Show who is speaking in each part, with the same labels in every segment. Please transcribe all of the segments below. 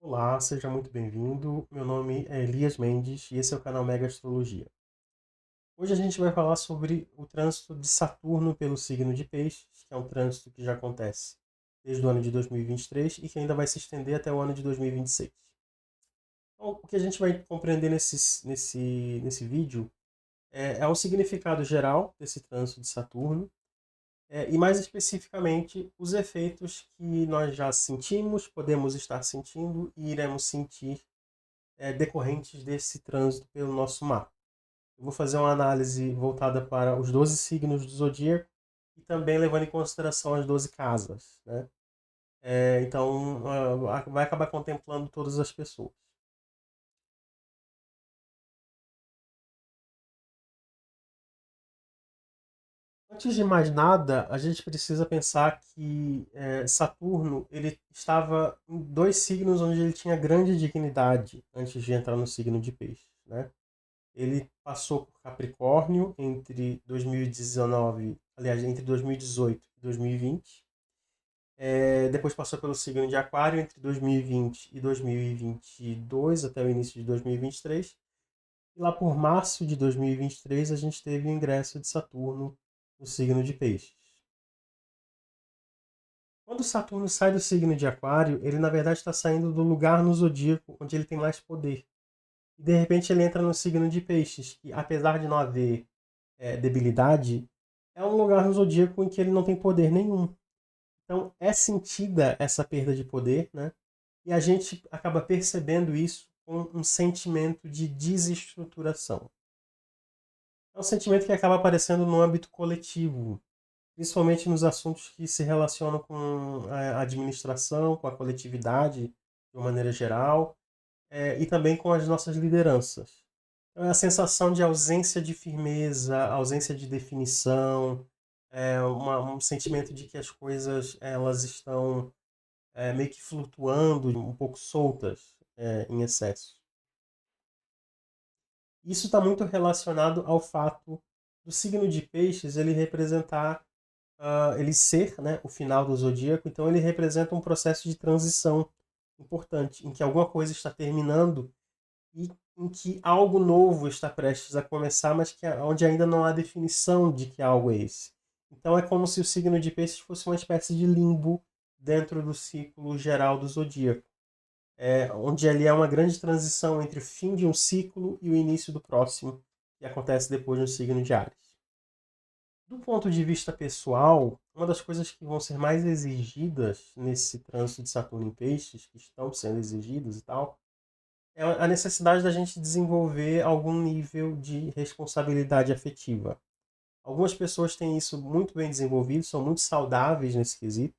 Speaker 1: Olá, seja muito bem-vindo. Meu nome é Elias Mendes e esse é o canal Mega Astrologia. Hoje a gente vai falar sobre o trânsito de Saturno pelo signo de Peixes, que é um trânsito que já acontece desde o ano de 2023 e que ainda vai se estender até o ano de 2026. Então, o que a gente vai compreender nesse vídeo é o significado geral desse trânsito de Saturno e, mais especificamente, os efeitos que nós já sentimos, podemos estar sentindo e iremos sentir decorrentes desse trânsito pelo nosso mapa. Eu vou fazer uma análise voltada para os 12 signos do zodíaco e também levando em consideração as 12 casas, né? Então, vai acabar contemplando todas as pessoas. Antes de mais nada, a gente precisa pensar que Saturno ele estava em dois signos onde ele tinha grande dignidade antes de entrar no signo de Peixes, né? Ele passou por Capricórnio entre 2019, aliás, entre 2018 e 2020. Depois passou pelo signo de Aquário entre 2020 e 2022, até o início de 2023. E lá por março de 2023 a gente teve o ingresso de Saturno no signo de Peixes. Quando Saturno sai do signo de Aquário, ele na verdade está saindo do lugar no zodíaco onde ele tem mais poder. E de repente ele entra no signo de Peixes, que apesar de não haver debilidade, é um lugar no zodíaco em que ele não tem poder nenhum. Então é sentida essa perda de poder, né? E a gente acaba percebendo isso com um sentimento de desestruturação. É um sentimento que acaba aparecendo no âmbito coletivo, principalmente nos assuntos que se relacionam com a administração, com a coletividade de uma maneira geral, e também com as nossas lideranças. Então, é a sensação de ausência de firmeza, ausência de definição, um sentimento de que as coisas elas estão meio que flutuando, um pouco soltas em excesso. Isso está muito relacionado ao fato do signo de Peixes ele representar, ele ser, né, o final do zodíaco, então ele representa um processo de transição importante, em que alguma coisa está terminando e em que algo novo está prestes a começar, mas que onde ainda não há definição de que algo é esse. Então é como se o signo de Peixes fosse uma espécie de limbo dentro do ciclo geral do zodíaco, onde ali há uma grande transição entre o fim de um ciclo e o início do próximo, que acontece depois no signo de Áries. Do ponto de vista pessoal, uma das coisas que vão ser mais exigidas nesse trânsito de Saturno em Peixes, que estão sendo exigidas e tal, é a necessidade da gente desenvolver algum nível de responsabilidade afetiva. Algumas pessoas têm isso muito bem desenvolvido, são muito saudáveis nesse quesito.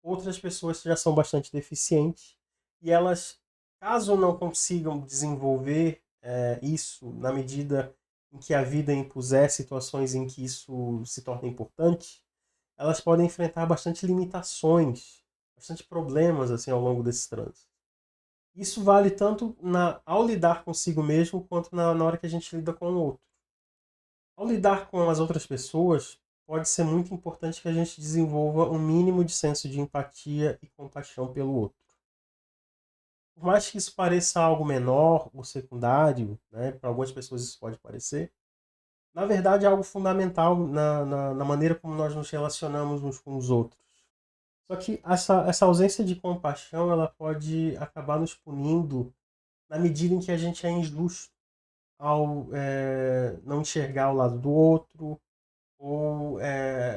Speaker 1: Outras pessoas já são bastante deficientes e elas, caso não consigam desenvolver isso na medida em que a vida impuser situações em que isso se torna importante, elas podem enfrentar bastante limitações, bastante problemas assim ao longo desse trânsito. Isso vale tanto ao lidar consigo mesmo, quanto na hora que a gente lida com o outro. Ao lidar com as outras pessoas, pode ser muito importante que a gente desenvolva um mínimo de senso de empatia e compaixão pelo outro. Por mais que isso pareça algo menor ou secundário, né, para algumas pessoas isso pode parecer, na verdade é algo fundamental na maneira como nós nos relacionamos uns com os outros. Só que essa ausência de compaixão ela pode acabar nos punindo na medida em que a gente é injusto ao não enxergar o lado do outro ou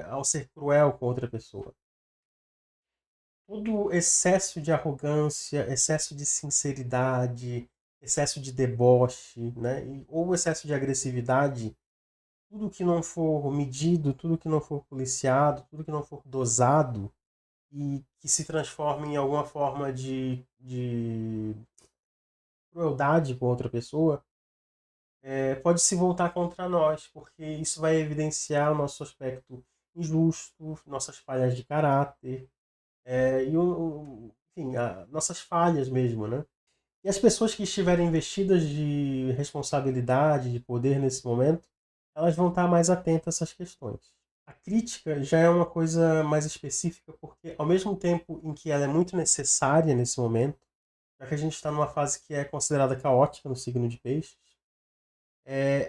Speaker 1: ao ser cruel com outra pessoa. Todo excesso de arrogância, excesso de sinceridade, excesso de deboche, né? Ou excesso de agressividade, tudo que não for medido, tudo que não for policiado, tudo que não for dosado e que se transforme em alguma forma de crueldade com outra pessoa, pode se voltar contra nós, porque isso vai evidenciar o nosso aspecto injusto, nossas falhas de caráter, enfim, nossas falhas mesmo, né? E as pessoas que estiverem investidas de responsabilidade, de poder nesse momento, elas vão estar mais atentas a essas questões. A crítica já é uma coisa mais específica, porque ao mesmo tempo em que ela é muito necessária nesse momento, já que a gente está numa fase que é considerada caótica no signo de peixes,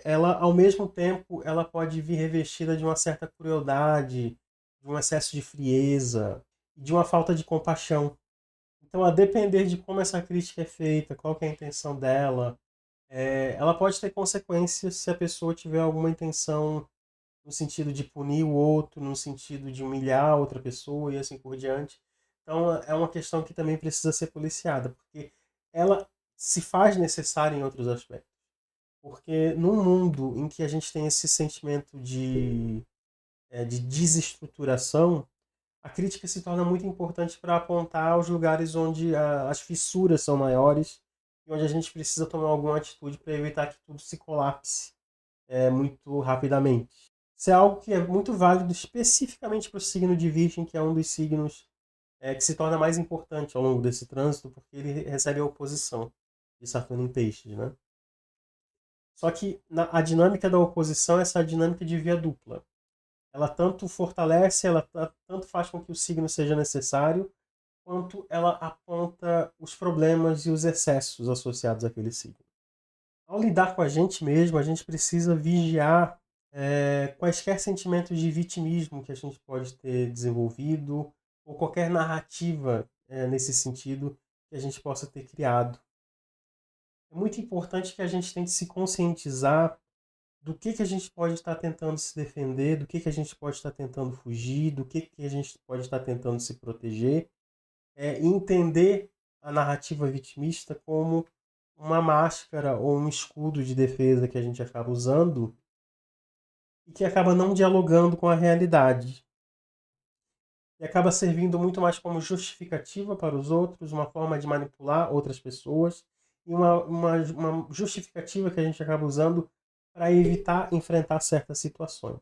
Speaker 1: ela, ao mesmo tempo, ela pode vir revestida de uma certa crueldade, de um excesso de frieza, de uma falta de compaixão. Então, a depender de como essa crítica é feita, qual que é a intenção dela, ela pode ter consequências se a pessoa tiver alguma intenção no sentido de punir o outro, no sentido de humilhar outra pessoa e assim por diante. Então é uma questão que também precisa ser policiada, porque ela se faz necessária em outros aspectos. Porque num mundo em que a gente tem esse sentimento de desestruturação, a crítica se torna muito importante para apontar os lugares onde as fissuras são maiores e onde a gente precisa tomar alguma atitude para evitar que tudo se colapse muito rapidamente. Isso é algo que é muito válido especificamente para o signo de Virgem, que é um dos signos que se torna mais importante ao longo desse trânsito, porque ele recebe a oposição de Saturno em Peixes, né? Só que a dinâmica da oposição é essa dinâmica de via dupla. Ela tanto fortalece, ela tanto faz com que o signo seja necessário, quanto ela aponta os problemas e os excessos associados àquele signo. Ao lidar com a gente mesmo, a gente precisa vigiar quaisquer sentimentos de vitimismo que a gente pode ter desenvolvido, ou qualquer narrativa nesse sentido que a gente possa ter criado. É muito importante que a gente tente se conscientizar do que a gente pode estar tentando se defender, do que a gente pode estar tentando fugir, do que a gente pode estar tentando se proteger, e entender a narrativa vitimista como uma máscara ou um escudo de defesa que a gente acaba usando e que acaba não dialogando com a realidade. E acaba servindo muito mais como justificativa para os outros, uma forma de manipular outras pessoas e uma justificativa que a gente acaba usando para evitar enfrentar certas situações.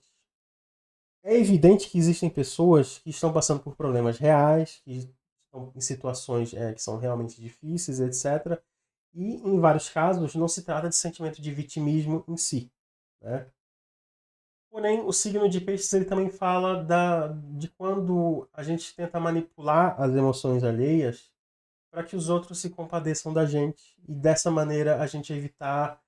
Speaker 1: É evidente que existem pessoas que estão passando por problemas reais, que estão em situações que são realmente difíceis, etc. E, em vários casos, não se trata de sentimento de vitimismo em si, né? Porém, o signo de peixes ele também fala de quando a gente tenta manipular as emoções alheias para que os outros se compadeçam da gente e dessa maneira a gente evitar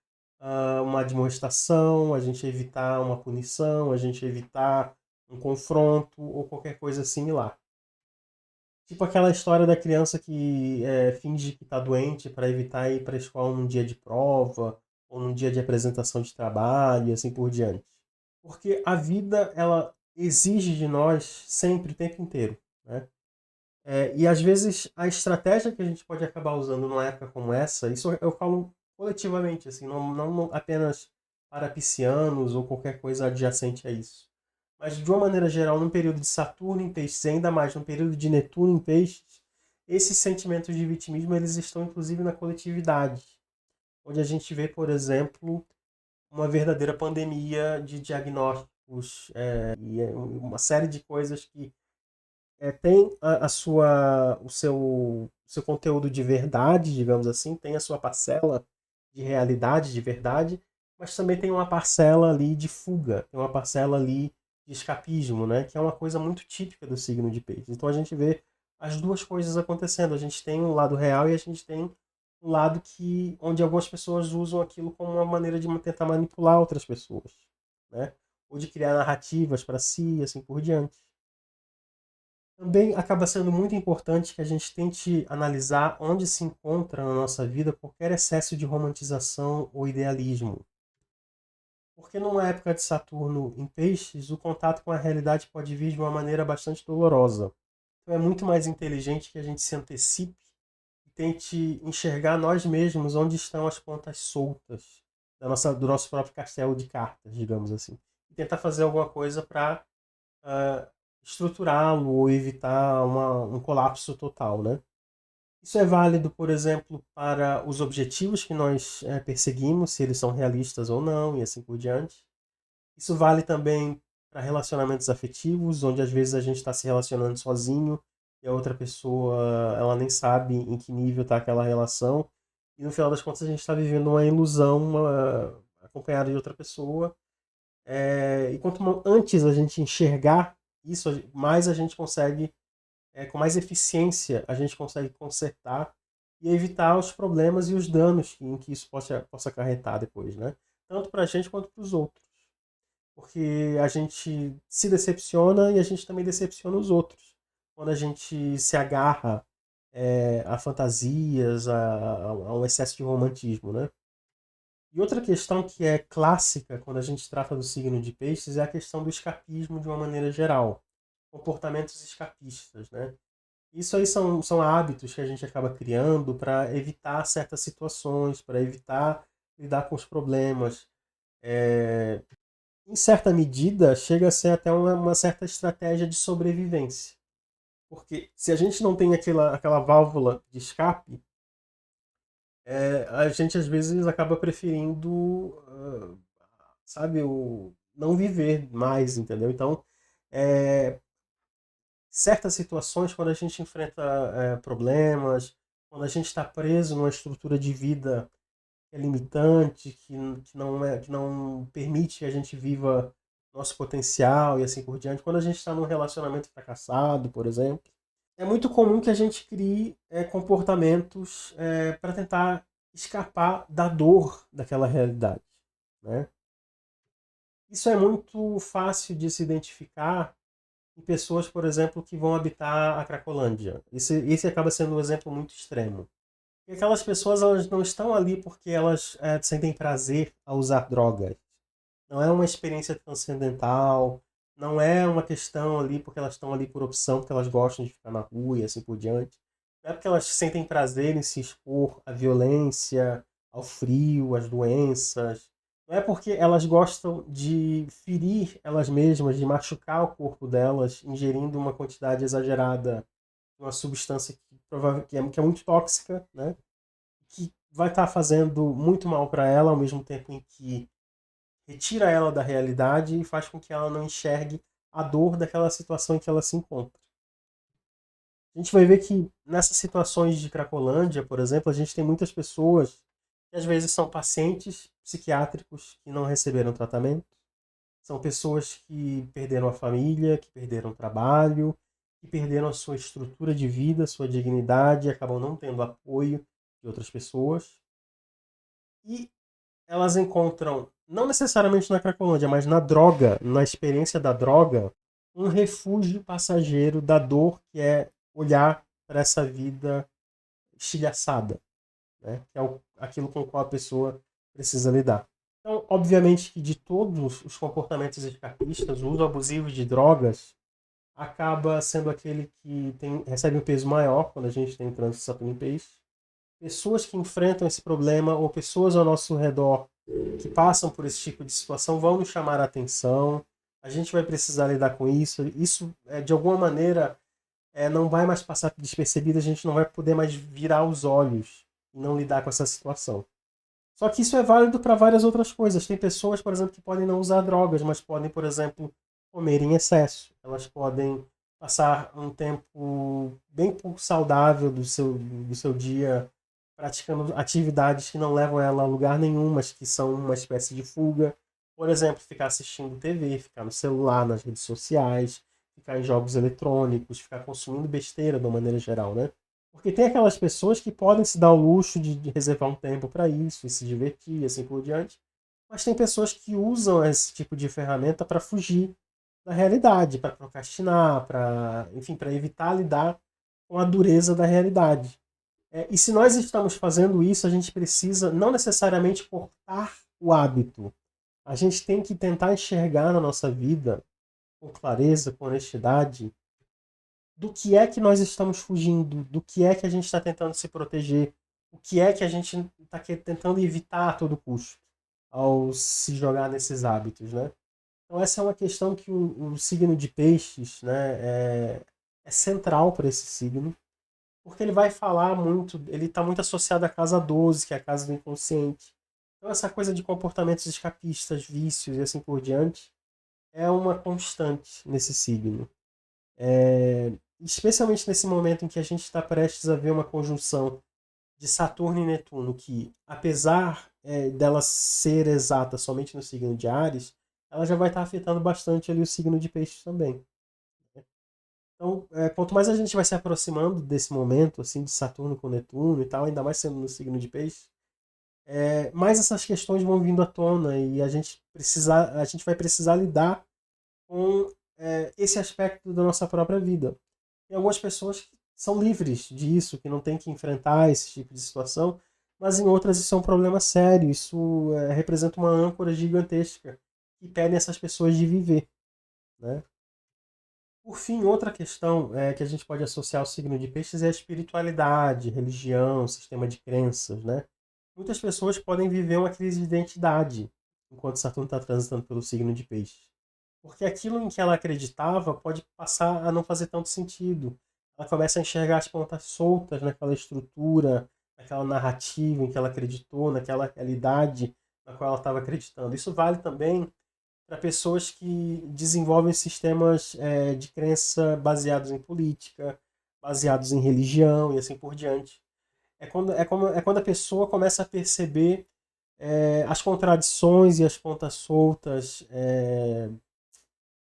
Speaker 1: uma admoestação, a gente evitar uma punição, a gente evitar um confronto ou qualquer coisa similar. Tipo aquela história da criança que finge que está doente para evitar ir para a escola num dia de prova ou num dia de apresentação de trabalho e assim por diante. Porque a vida, ela exige de nós sempre, o tempo inteiro, né? E às vezes a estratégia que a gente pode acabar usando numa época como essa, isso eu falo coletivamente, assim, não apenas para piscianos ou qualquer coisa adjacente a isso. Mas de uma maneira geral, num período de Saturno em peixes, e ainda mais num período de Netuno em peixes, esses sentimentos de vitimismo eles estão inclusive na coletividade, onde a gente vê, por exemplo, uma verdadeira pandemia de diagnósticos e uma série de coisas que tem o seu conteúdo de verdade, digamos assim, tem a sua parcela de realidade, de verdade, mas também tem uma parcela ali de fuga, tem uma parcela ali de escapismo, né? Que é uma coisa muito típica do signo de peixes. Então a gente vê as duas coisas acontecendo. A gente tem um lado real e a gente tem um lado onde algumas pessoas usam aquilo como uma maneira de tentar manipular outras pessoas, né? Ou de criar narrativas para si e assim por diante. Também acaba sendo muito importante que a gente tente analisar onde se encontra na nossa vida qualquer excesso de romantização ou idealismo. Porque numa época de Saturno em peixes, o contato com a realidade pode vir de uma maneira bastante dolorosa. Então é muito mais inteligente que a gente se antecipe e tente enxergar nós mesmos onde estão as pontas soltas do nosso próprio castelo de cartas, digamos assim. E tentar fazer alguma coisa para estruturá-lo ou evitar um colapso total, né? Isso é válido, por exemplo, para os objetivos que nós perseguimos, se eles são realistas ou não, e assim por diante. Isso vale também para relacionamentos afetivos, onde às vezes a gente está se relacionando sozinho e a outra pessoa ela nem sabe em que nível está aquela relação. E no final das contas a gente está vivendo uma ilusão acompanhada de outra pessoa. E quanto antes a gente enxergar isso, mais a gente consegue, com mais eficiência, a gente consegue consertar e evitar os problemas e os danos em que isso possa acarretar depois, né? Tanto para a gente quanto para os outros. Porque a gente se decepciona e a gente também decepciona os outros. Quando a gente se agarra a fantasias, a um excesso de romantismo, né? E outra questão que é clássica quando a gente trata do signo de peixes é a questão do escapismo de uma maneira geral. Comportamentos escapistas, né? Isso aí são hábitos que a gente acaba criando para evitar certas situações, para evitar lidar com os problemas. É, em certa medida, chega a ser até uma certa estratégia de sobrevivência. Porque se a gente não tem aquela válvula de escape, a gente às vezes acaba preferindo, sabe, não viver mais, entendeu? Então, é, certas situações, quando a gente enfrenta problemas, quando a gente está preso numa estrutura de vida que é limitante, que não permite que a gente viva nosso potencial e assim por diante, quando a gente está num relacionamento fracassado, por exemplo, é muito comum que a gente crie comportamentos para tentar escapar da dor daquela realidade, né? Isso é muito fácil de se identificar em pessoas, por exemplo, que vão habitar a Cracolândia. Esse acaba sendo um exemplo muito extremo. E aquelas pessoas elas não estão ali porque elas sentem prazer ao usar drogas. Não é uma experiência transcendental, não é uma questão ali porque elas estão ali por opção, porque elas gostam de ficar na rua e assim por diante. Não é porque elas sentem prazer em se expor à violência, ao frio, às doenças. Não é porque elas gostam de ferir elas mesmas, de machucar o corpo delas, ingerindo uma quantidade exagerada de uma substância que é muito tóxica, né? Que vai estar fazendo muito mal para ela, ao mesmo tempo em que retira ela da realidade e faz com que ela não enxergue a dor daquela situação em que ela se encontra. A gente vai ver que nessas situações de Cracolândia, por exemplo, a gente tem muitas pessoas que às vezes são pacientes psiquiátricos que não receberam tratamento, são pessoas que perderam a família, que perderam o trabalho, que perderam a sua estrutura de vida, sua dignidade, e acabam não tendo apoio de outras pessoas. E elas encontram, não necessariamente na Cracolândia, mas na droga, na experiência da droga, um refúgio passageiro da dor que é olhar para essa vida estilhaçada, né? Que é aquilo com o qual a pessoa precisa lidar. Então, obviamente que de todos os comportamentos escapistas, o uso abusivo de drogas acaba sendo aquele que recebe um peso maior quando a gente tem trânsito Saturno em Peixe. Pessoas que enfrentam esse problema ou pessoas ao nosso redor que passam por esse tipo de situação vão nos chamar a atenção. A gente vai precisar lidar com isso. Isso, de alguma maneira, não vai mais passar despercebido. A gente não vai poder mais virar os olhos e não lidar com essa situação. Só que isso é válido para várias outras coisas. Tem pessoas, por exemplo, que podem não usar drogas, mas podem, por exemplo, comer em excesso. Elas podem passar um tempo bem pouco saudável do seu dia praticando atividades que não levam ela a lugar nenhum, mas que são uma espécie de fuga. Por exemplo, ficar assistindo TV, ficar no celular, nas redes sociais, ficar em jogos eletrônicos, ficar consumindo besteira de uma maneira geral, né? Porque tem aquelas pessoas que podem se dar o luxo de reservar um tempo para isso e se divertir e assim por diante. Mas tem pessoas que usam esse tipo de ferramenta para fugir da realidade, para procrastinar, enfim, para evitar lidar com a dureza da realidade. E se nós estamos fazendo isso, a gente precisa não necessariamente cortar o hábito. A gente tem que tentar enxergar na nossa vida, com clareza, com honestidade, do que é que nós estamos fugindo, do que é que a gente está tentando se proteger, o que é que a gente está tentando evitar a todo custo ao se jogar nesses hábitos, né? Então essa é uma questão que o signo de peixes, né, é central para esse signo, porque ele vai falar muito, ele está muito associado à casa 12, que é a casa do inconsciente. Então essa coisa de comportamentos escapistas, vícios e assim por diante, é uma constante nesse signo. Especialmente nesse momento em que a gente está prestes a ver uma conjunção de Saturno e Netuno, que apesar dela ser exata somente no signo de Áries, ela já vai estar afetando bastante ali o signo de Peixes também. Então, quanto mais a gente vai se aproximando desse momento, assim, de Saturno com Netuno e tal, ainda mais sendo no signo de Peixe, mais essas questões vão vindo à tona e a gente vai precisar lidar com esse aspecto da nossa própria vida. Tem algumas pessoas que são livres disso, que não têm que enfrentar esse tipo de situação, mas em outras isso é um problema sério, isso representa uma âncora gigantesca que impede essas pessoas de viver, né? Por fim, outra questão que a gente pode associar ao signo de peixes é a espiritualidade, religião, sistema de crenças, né? Muitas pessoas podem viver uma crise de identidade enquanto Saturno está transitando pelo signo de peixes. Porque aquilo em que ela acreditava pode passar a não fazer tanto sentido. Ela começa a enxergar as pontas soltas naquela estrutura, naquela narrativa em que ela acreditou, naquela realidade na qual ela estava acreditando. Isso vale também para pessoas que desenvolvem sistemas de crença baseados em política, baseados em religião e assim por diante. É quando a pessoa começa a perceber as contradições e as pontas soltas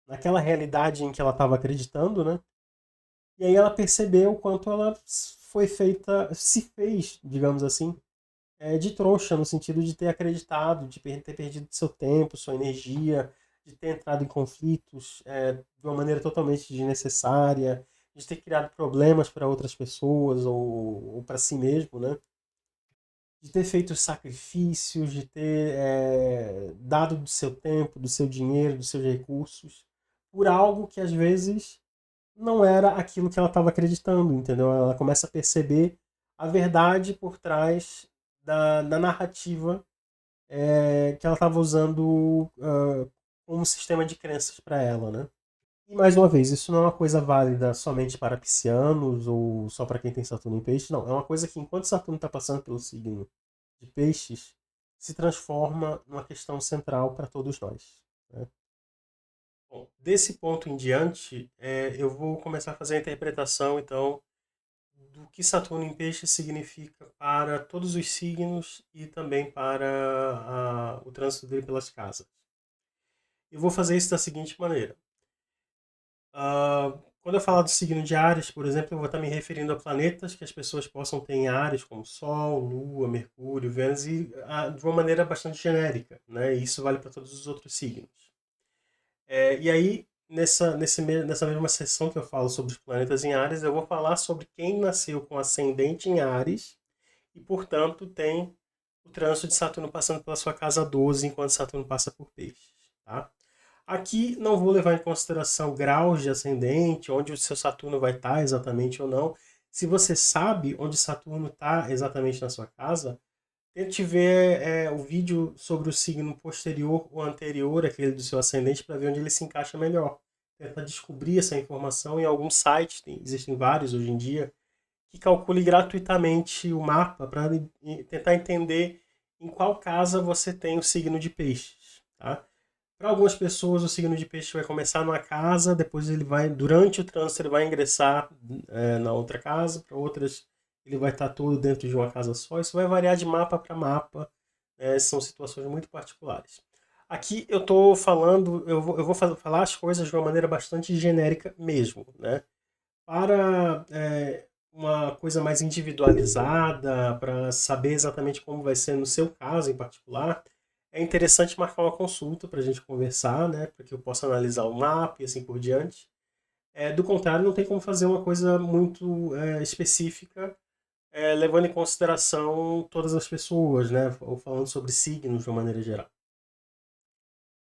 Speaker 1: naquela realidade em que ela estava acreditando, né? E aí ela percebeu o quanto ela foi feita, se fez, digamos assim, de trouxa, no sentido de ter acreditado, de ter perdido seu tempo, sua energia, de ter entrado em conflitos de uma maneira totalmente desnecessária, de ter criado problemas para outras pessoas ou para si mesmo, né? De ter feito sacrifícios, de ter dado do seu tempo, do seu dinheiro, dos seus recursos, por algo que às vezes não era aquilo que ela estava acreditando, entendeu? Ela começa a perceber a verdade por trás da narrativa que ela estava usando como sistema de crenças para ela, né? E mais uma vez, isso não é uma coisa válida somente para piscianos ou só para quem tem Saturno em peixes, não. É uma coisa que enquanto Saturno está passando pelo signo de peixes, se transforma numa questão central para todos nós, né? Bom, desse ponto em diante, eu vou começar a fazer a interpretação, então, do que Saturno em Peixes significa para todos os signos e também para o trânsito dele pelas casas. Eu vou fazer isso da seguinte maneira. Quando eu falar do signo de Áries, por exemplo, eu vou estar me referindo a planetas que as pessoas possam ter em Áries, como Sol, Lua, Mercúrio, Vênus, e de uma maneira bastante genérica, né? E isso vale para todos os outros signos. E aí, nessa mesma sessão que eu falo sobre os planetas em Áries, eu vou falar sobre quem nasceu com ascendente em Áries e, portanto, tem o trânsito de Saturno passando pela sua casa 12 enquanto Saturno passa por Peixes. Tá? Aqui não vou levar em consideração graus de ascendente, onde o seu Saturno vai estar exatamente ou não. Se você sabe onde Saturno está exatamente na sua casa, tente ver o vídeo sobre o signo posterior ou anterior, aquele do seu ascendente, para ver onde ele se encaixa melhor. Tenta descobrir essa informação em algum site, existem vários hoje em dia, que calcule gratuitamente o mapa para tentar entender em qual casa você tem o signo de peixes. Tá? Para algumas pessoas, o signo de peixe vai começar numa casa, depois ele vai, durante o trânsito, ele vai ingressar na outra casa. Para outras, ele vai estar todo dentro de uma casa só. Isso vai variar de mapa para mapa. São situações muito particulares. Aqui eu estou falando, eu vou falar as coisas de uma maneira bastante genérica mesmo, né? Para uma coisa mais individualizada, para saber exatamente como vai ser no seu caso em particular, é interessante marcar uma consulta para a gente conversar, né, para que eu possa analisar o mapa e assim por diante. Do contrário, não tem como fazer uma coisa muito específica, levando em consideração todas as pessoas, né, ou falando sobre signos de uma maneira geral.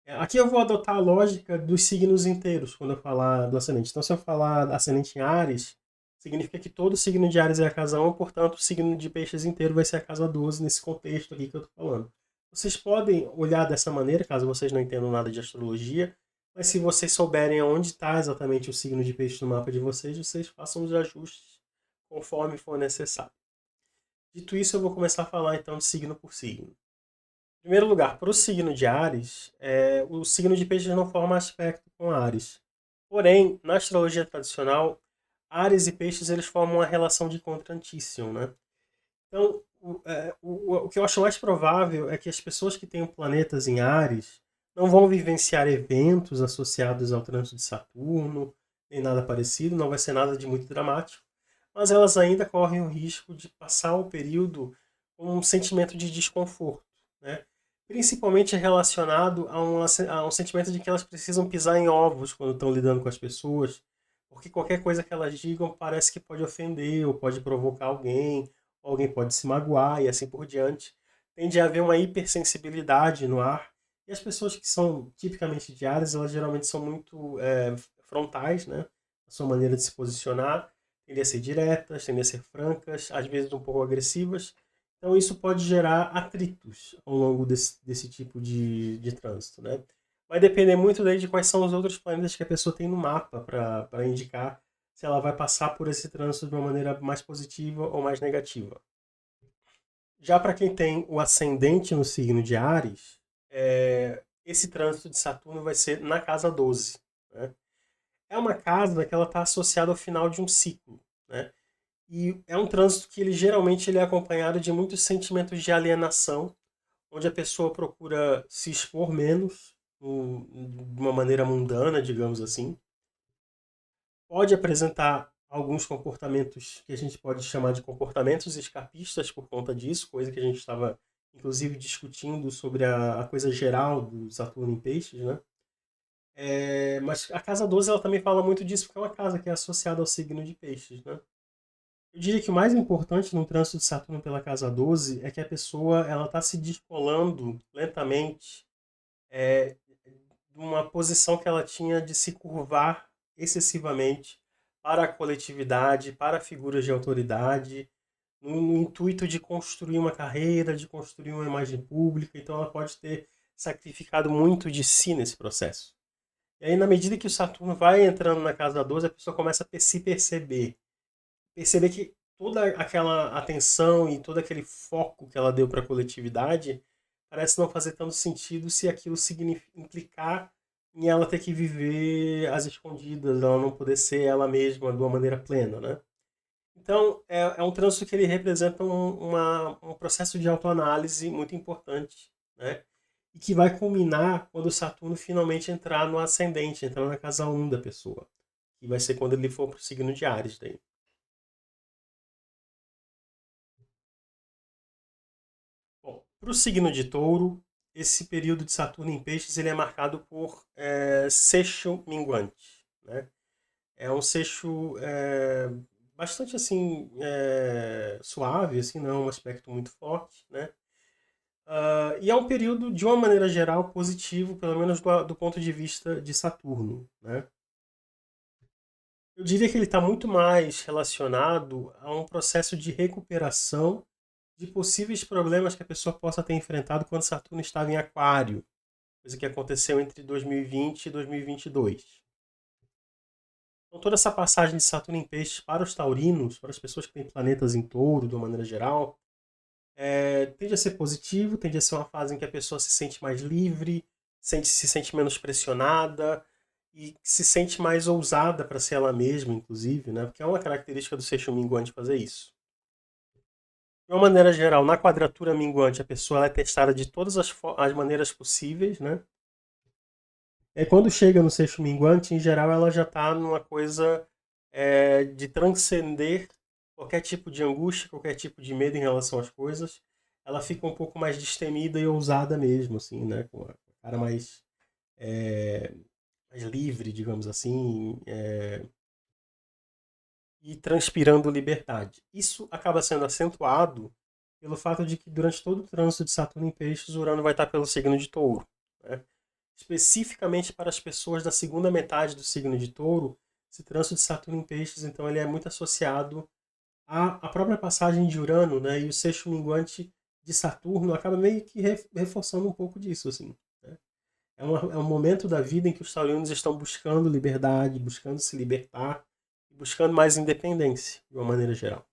Speaker 1: Aqui eu vou adotar a lógica dos signos inteiros quando eu falar do ascendente. Então, se eu falar ascendente em Áries, significa que todo signo de Áries é a casa 1, portanto, o signo de Peixes inteiro vai ser a casa 12 nesse contexto aqui que eu estou falando. Vocês podem olhar dessa maneira, caso vocês não entendam nada de astrologia, mas se vocês souberem aonde está exatamente o signo de Peixes no mapa de vocês, vocês façam os ajustes conforme for necessário. Dito isso, eu vou começar a falar então de signo por signo. Em primeiro lugar, para o signo de Áries, o signo de Peixes não forma aspecto com Áries. Porém, na astrologia tradicional, Áries e Peixes eles formam uma relação de contrantício, né? Então, o que eu acho mais provável é que as pessoas que tenham planetas em Áries não vão vivenciar eventos associados ao trânsito de Saturno, nem nada parecido, não vai ser nada de muito dramático, mas elas ainda correm o risco de passar o período com um sentimento de desconforto, né? Principalmente relacionado a um sentimento de que elas precisam pisar em ovos quando estão lidando com as pessoas, porque qualquer coisa que elas digam parece que pode ofender ou pode provocar alguém, ou alguém pode se magoar e assim por diante. Tende a haver uma hipersensibilidade no ar. E as pessoas que são tipicamente de Áries, elas geralmente são muito frontais, né? A sua maneira de se posicionar, tendem a ser diretas, tendem a ser francas, às vezes um pouco agressivas. Então isso pode gerar atritos ao longo desse tipo de trânsito, né? Vai depender muito daí de quais são os outros planetas que a pessoa tem no mapa para indicar se ela vai passar por esse trânsito de uma maneira mais positiva ou mais negativa. Já para quem tem o ascendente no signo de Áries, esse trânsito de Saturno vai ser na casa 12. Né? É uma casa que ela está associada ao final de um ciclo. Né? E é um trânsito que ele é acompanhado de muitos sentimentos de alienação, onde a pessoa procura se expor menos, de uma maneira mundana, digamos assim. Pode apresentar alguns comportamentos que a gente pode chamar de comportamentos escapistas por conta disso, coisa que a gente estava, inclusive, discutindo sobre a coisa geral do Saturno em Peixes, né? Mas a casa 12 ela também fala muito disso, porque é uma casa que é associada ao signo de Peixes, né? Eu diria que o mais importante no trânsito de Saturno pela casa 12 é que a pessoa ela está se descolando lentamente de uma posição que ela tinha de se curvar excessivamente para a coletividade, para figuras de autoridade, no intuito de construir uma carreira, de construir uma imagem pública. Então ela pode ter sacrificado muito de si nesse processo. E aí, na medida que o Saturno vai entrando na casa 12, a pessoa começa a se perceber. Perceber que toda aquela atenção e todo aquele foco que ela deu para a coletividade parece não fazer tanto sentido se aquilo implicar em ela ter que viver às escondidas, ela não poder ser ela mesma de uma maneira plena, né? Então, é um trânsito que ele representa um processo de autoanálise muito importante, né? E que vai culminar quando o Saturno finalmente entrar no ascendente, entrar na casa 1 da pessoa. Que vai ser quando ele for para o signo de Áries daí. Bom, para o signo de Touro, esse período de Saturno em Peixes ele é marcado por sexto minguante, né? É um sexto bastante assim suave, assim, não é um aspecto muito forte, né? E é um período, de uma maneira geral, positivo, pelo menos do ponto de vista de Saturno, né? Eu diria que ele está muito mais relacionado a um processo de recuperação de possíveis problemas que a pessoa possa ter enfrentado quando Saturno estava em Aquário, coisa que aconteceu entre 2020 e 2022. Então, toda essa passagem de Saturno em Peixes para os taurinos, para as pessoas que têm planetas em touro, de uma maneira geral, tende a ser positivo, tende a ser uma fase em que a pessoa se sente mais livre, se sente menos pressionada e se sente mais ousada para ser ela mesma, inclusive, né? Porque é uma característica do sexto minguante fazer isso. De uma maneira geral, na quadratura minguante, a pessoa ela é testada de todas as maneiras possíveis, né? Quando chega no sexto minguante, em geral, ela já está numa coisa de transcender qualquer tipo de angústia, qualquer tipo de medo em relação às coisas. Ela fica um pouco mais destemida e ousada mesmo, assim, né? Com a cara é, mais livre, digamos assim, e transpirando liberdade. Isso acaba sendo acentuado pelo fato de que durante todo o trânsito de Saturno em Peixes, Urano vai estar pelo signo de Touro, né? Especificamente para as pessoas da segunda metade do signo de Touro, esse trânsito de Saturno em Peixes, então, ele é muito associado à própria passagem de Urano, né? E o sexto minguante de Saturno acaba meio que reforçando um pouco disso, assim, né? É um momento da vida em que os taurinos estão buscando liberdade, buscando se libertar, buscando mais independência, de uma maneira geral.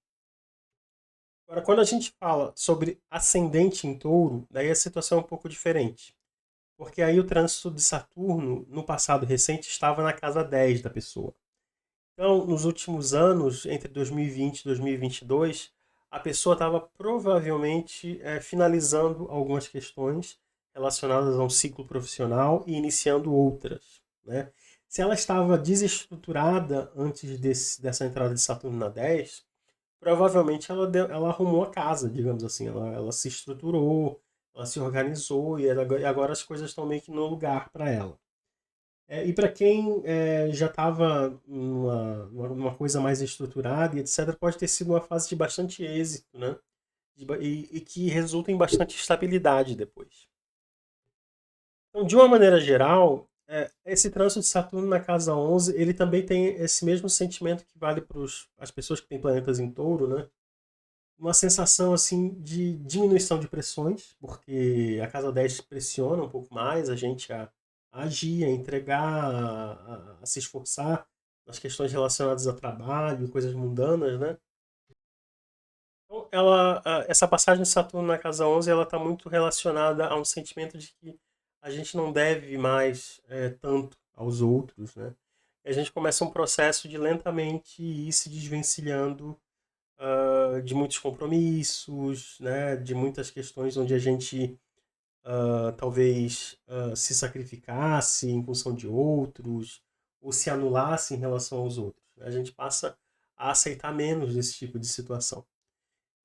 Speaker 1: Agora, quando a gente fala sobre ascendente em touro, daí a situação é um pouco diferente. Porque aí o trânsito de Saturno, no passado recente, estava na casa 10 da pessoa. Então, nos últimos anos, entre 2020 e 2022, a pessoa estava provavelmente finalizando algumas questões relacionadas a um ciclo profissional e iniciando outras, né? Se ela estava desestruturada antes dessa entrada de Saturno na 10, provavelmente ela arrumou a casa, digamos assim. Ela se estruturou, ela se organizou e agora as coisas estão meio que no lugar para ela. E para quem já estava numa coisa mais estruturada e etc., pode ter sido uma fase de bastante êxito, né? E que resulta em bastante estabilidade depois. Então, de uma maneira geral, esse trânsito de Saturno na casa 11, ele também tem esse mesmo sentimento que vale para as pessoas que têm planetas em touro, né? Uma sensação assim de diminuição de pressões, porque a casa 10 pressiona um pouco mais a gente a agir, a entregar, a se esforçar nas questões relacionadas a trabalho, coisas mundanas, né? Então, essa passagem de Saturno na casa 11, ela está muito relacionada a um sentimento de que a gente não deve mais tanto aos outros, né? E a gente começa um processo de lentamente ir se desvencilhando de muitos compromissos, né? De muitas questões onde a gente talvez se sacrificasse em função de outros ou se anulasse em relação aos outros. A gente passa a aceitar menos desse tipo de situação.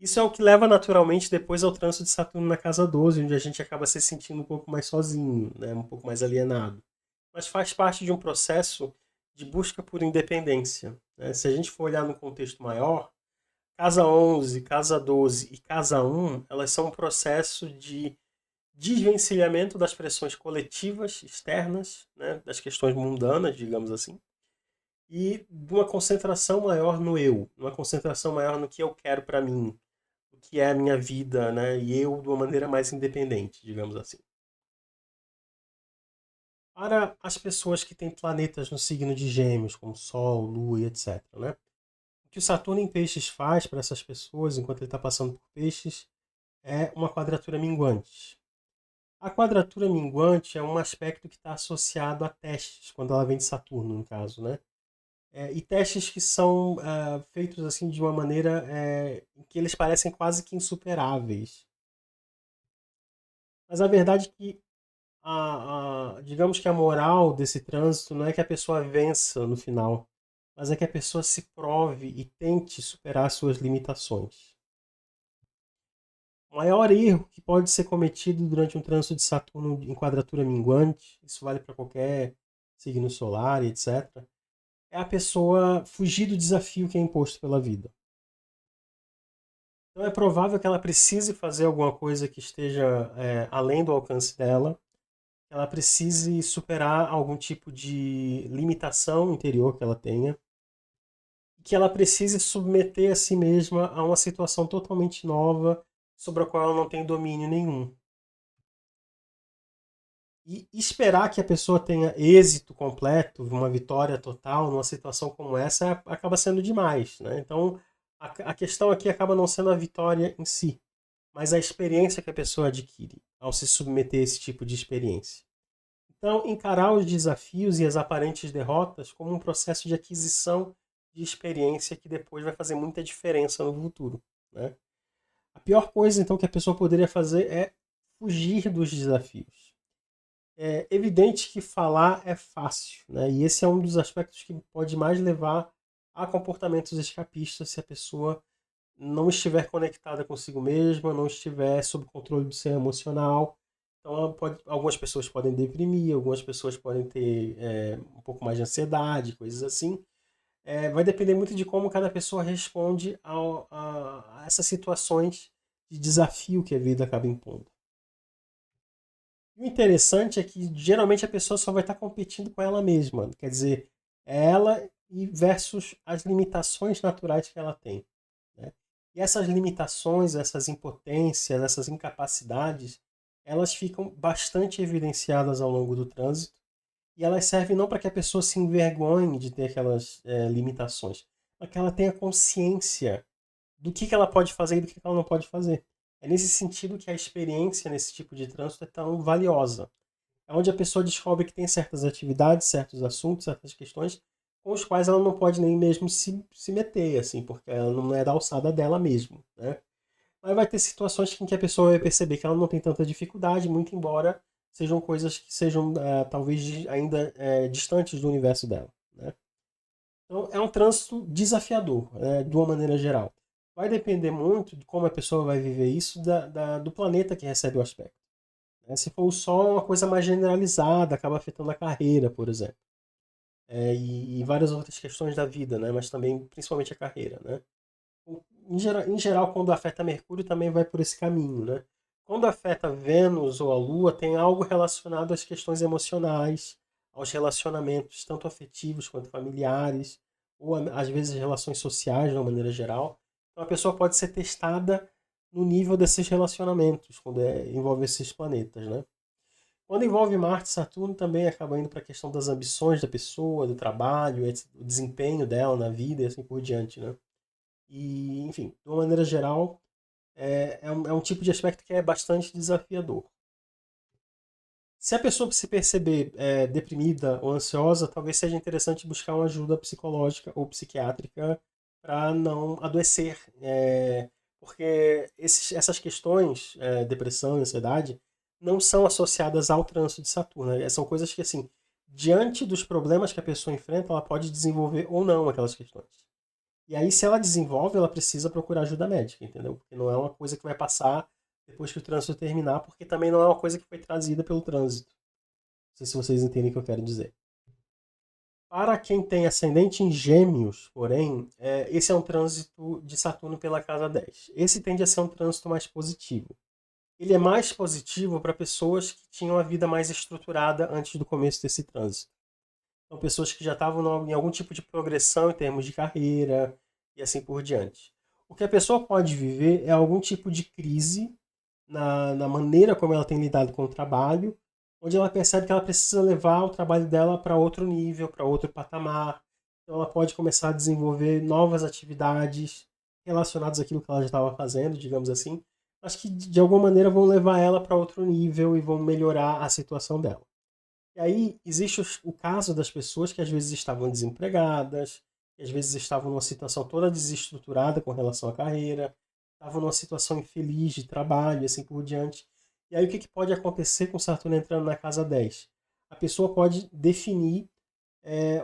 Speaker 1: Isso é o que leva naturalmente depois ao trânsito de Saturno na casa 12, onde a gente acaba se sentindo um pouco mais sozinho, né? Um pouco mais alienado. Mas faz parte de um processo de busca por independência, né? Se a gente for olhar no contexto maior, casa 11, casa 12 e casa 1, elas são um processo de desvencilhamento das pressões coletivas externas, né? Das questões mundanas, digamos assim, e de uma concentração maior no eu, uma concentração maior no que eu quero para mim, o que é a minha vida, né? E eu de uma maneira mais independente, digamos assim. Para as pessoas que têm planetas no signo de Gêmeos, como Sol, Lua e etc., né? O que o Saturno em Peixes faz para essas pessoas, enquanto ele está passando por Peixes, é uma quadratura minguante. A quadratura minguante é um aspecto que está associado a testes, quando ela vem de Saturno, no caso, né? E testes que são feitos assim de uma maneira em que eles parecem quase que insuperáveis. Mas a verdade é que digamos que a moral desse trânsito não é que a pessoa vença no final, mas é que a pessoa se prove e tente superar suas limitações. O maior erro que pode ser cometido durante um trânsito de Saturno em quadratura minguante, isso vale para qualquer signo solar e etc., é a pessoa fugir do desafio que é imposto pela vida. Então é provável que ela precise fazer alguma coisa que esteja além do alcance dela, que ela precise superar algum tipo de limitação interior que ela tenha, que ela precise submeter a si mesma a uma situação totalmente nova sobre a qual ela não tem domínio nenhum. E esperar que a pessoa tenha êxito completo, uma vitória total numa situação como essa acaba sendo demais, né? Então a questão aqui acaba não sendo a vitória em si, mas a experiência que a pessoa adquire ao se submeter a esse tipo de experiência. Então, encarar os desafios e as aparentes derrotas como um processo de aquisição de experiência que depois vai fazer muita diferença no futuro, né? A pior coisa, então, que a pessoa poderia fazer é fugir dos desafios. É evidente que falar é fácil, né? E esse é um dos aspectos que pode mais levar a comportamentos escapistas se a pessoa não estiver conectada consigo mesma, não estiver sob controle do seu emocional. Então, algumas pessoas podem deprimir, algumas pessoas podem ter um pouco mais de ansiedade, coisas assim. Vai depender muito de como cada pessoa responde a essas situações de desafio que a vida acaba impondo. E o interessante é que geralmente a pessoa só vai estar competindo com ela mesma. Quer dizer, é ela e versus as limitações naturais que ela tem, né? E essas limitações, essas impotências, essas incapacidades, elas ficam bastante evidenciadas ao longo do trânsito e elas servem não para que a pessoa se envergonhe de ter aquelas limitações, mas que ela tenha consciência do que ela pode fazer e do que ela não pode fazer. É nesse sentido que a experiência nesse tipo de trânsito é tão valiosa. É onde a pessoa descobre que tem certas atividades, certos assuntos, certas questões com os quais ela não pode nem mesmo se meter, assim, porque ela não é da alçada dela mesmo, né? Mas vai ter situações em que a pessoa vai perceber que ela não tem tanta dificuldade, muito embora sejam coisas que sejam talvez ainda distantes do universo dela, né? Então é um trânsito desafiador, de uma maneira geral. Vai depender muito de como a pessoa vai viver isso do planeta que recebe o aspecto, né? Se for o Sol, é uma coisa mais generalizada, acaba afetando a carreira, por exemplo. E várias outras questões da vida, né? Mas também, principalmente a carreira, né? Em geral, quando afeta Mercúrio, também vai por esse caminho, né? Quando afeta Vênus ou a Lua, tem algo relacionado às questões emocionais, aos relacionamentos, tanto afetivos quanto familiares, ou às vezes relações sociais, de uma maneira geral. Então a pessoa pode ser testada no nível desses relacionamentos, quando envolve esses planetas, né? Quando envolve Marte e Saturno, também acaba indo para a questão das ambições da pessoa, do trabalho, o desempenho dela na vida e assim por diante, né? E, enfim, de uma maneira geral, é um tipo de aspecto que é bastante desafiador. Se a pessoa se perceber deprimida ou ansiosa, talvez seja interessante buscar uma ajuda psicológica ou psiquiátrica para não adoecer. Porque essas questões, depressão e ansiedade, não são associadas ao trânsito de Saturno, né? São coisas que, assim, diante dos problemas que a pessoa enfrenta, ela pode desenvolver ou não aquelas questões. E aí, se ela desenvolve, ela precisa procurar ajuda médica, entendeu? Porque não é uma coisa que vai passar depois que o trânsito terminar, porque também não é uma coisa que foi trazida pelo trânsito. Não sei se vocês entendem o que eu quero dizer. Para quem tem ascendente em Gêmeos, porém, esse é um trânsito de Saturno pela casa 10. Esse tende a ser um trânsito mais positivo. Ele é mais positivo para pessoas que tinham a vida mais estruturada antes do começo desse trânsito. São pessoas que já estavam em algum tipo de progressão em termos de carreira e assim por diante. O que a pessoa pode viver é algum tipo de crise na maneira como ela tem lidado com o trabalho, onde ela percebe que ela precisa levar o trabalho dela para outro nível, para outro patamar. Então ela pode começar a desenvolver novas atividades relacionadas àquilo que ela já estava fazendo, digamos assim, mas que de alguma maneira vão levar ela para outro nível e vão melhorar a situação dela. E aí existe o caso das pessoas que às vezes estavam desempregadas, que às vezes estavam numa situação toda desestruturada com relação à carreira, estavam numa situação infeliz de trabalho e assim por diante. E aí o que pode acontecer com Saturno entrando na casa 10? A pessoa pode definir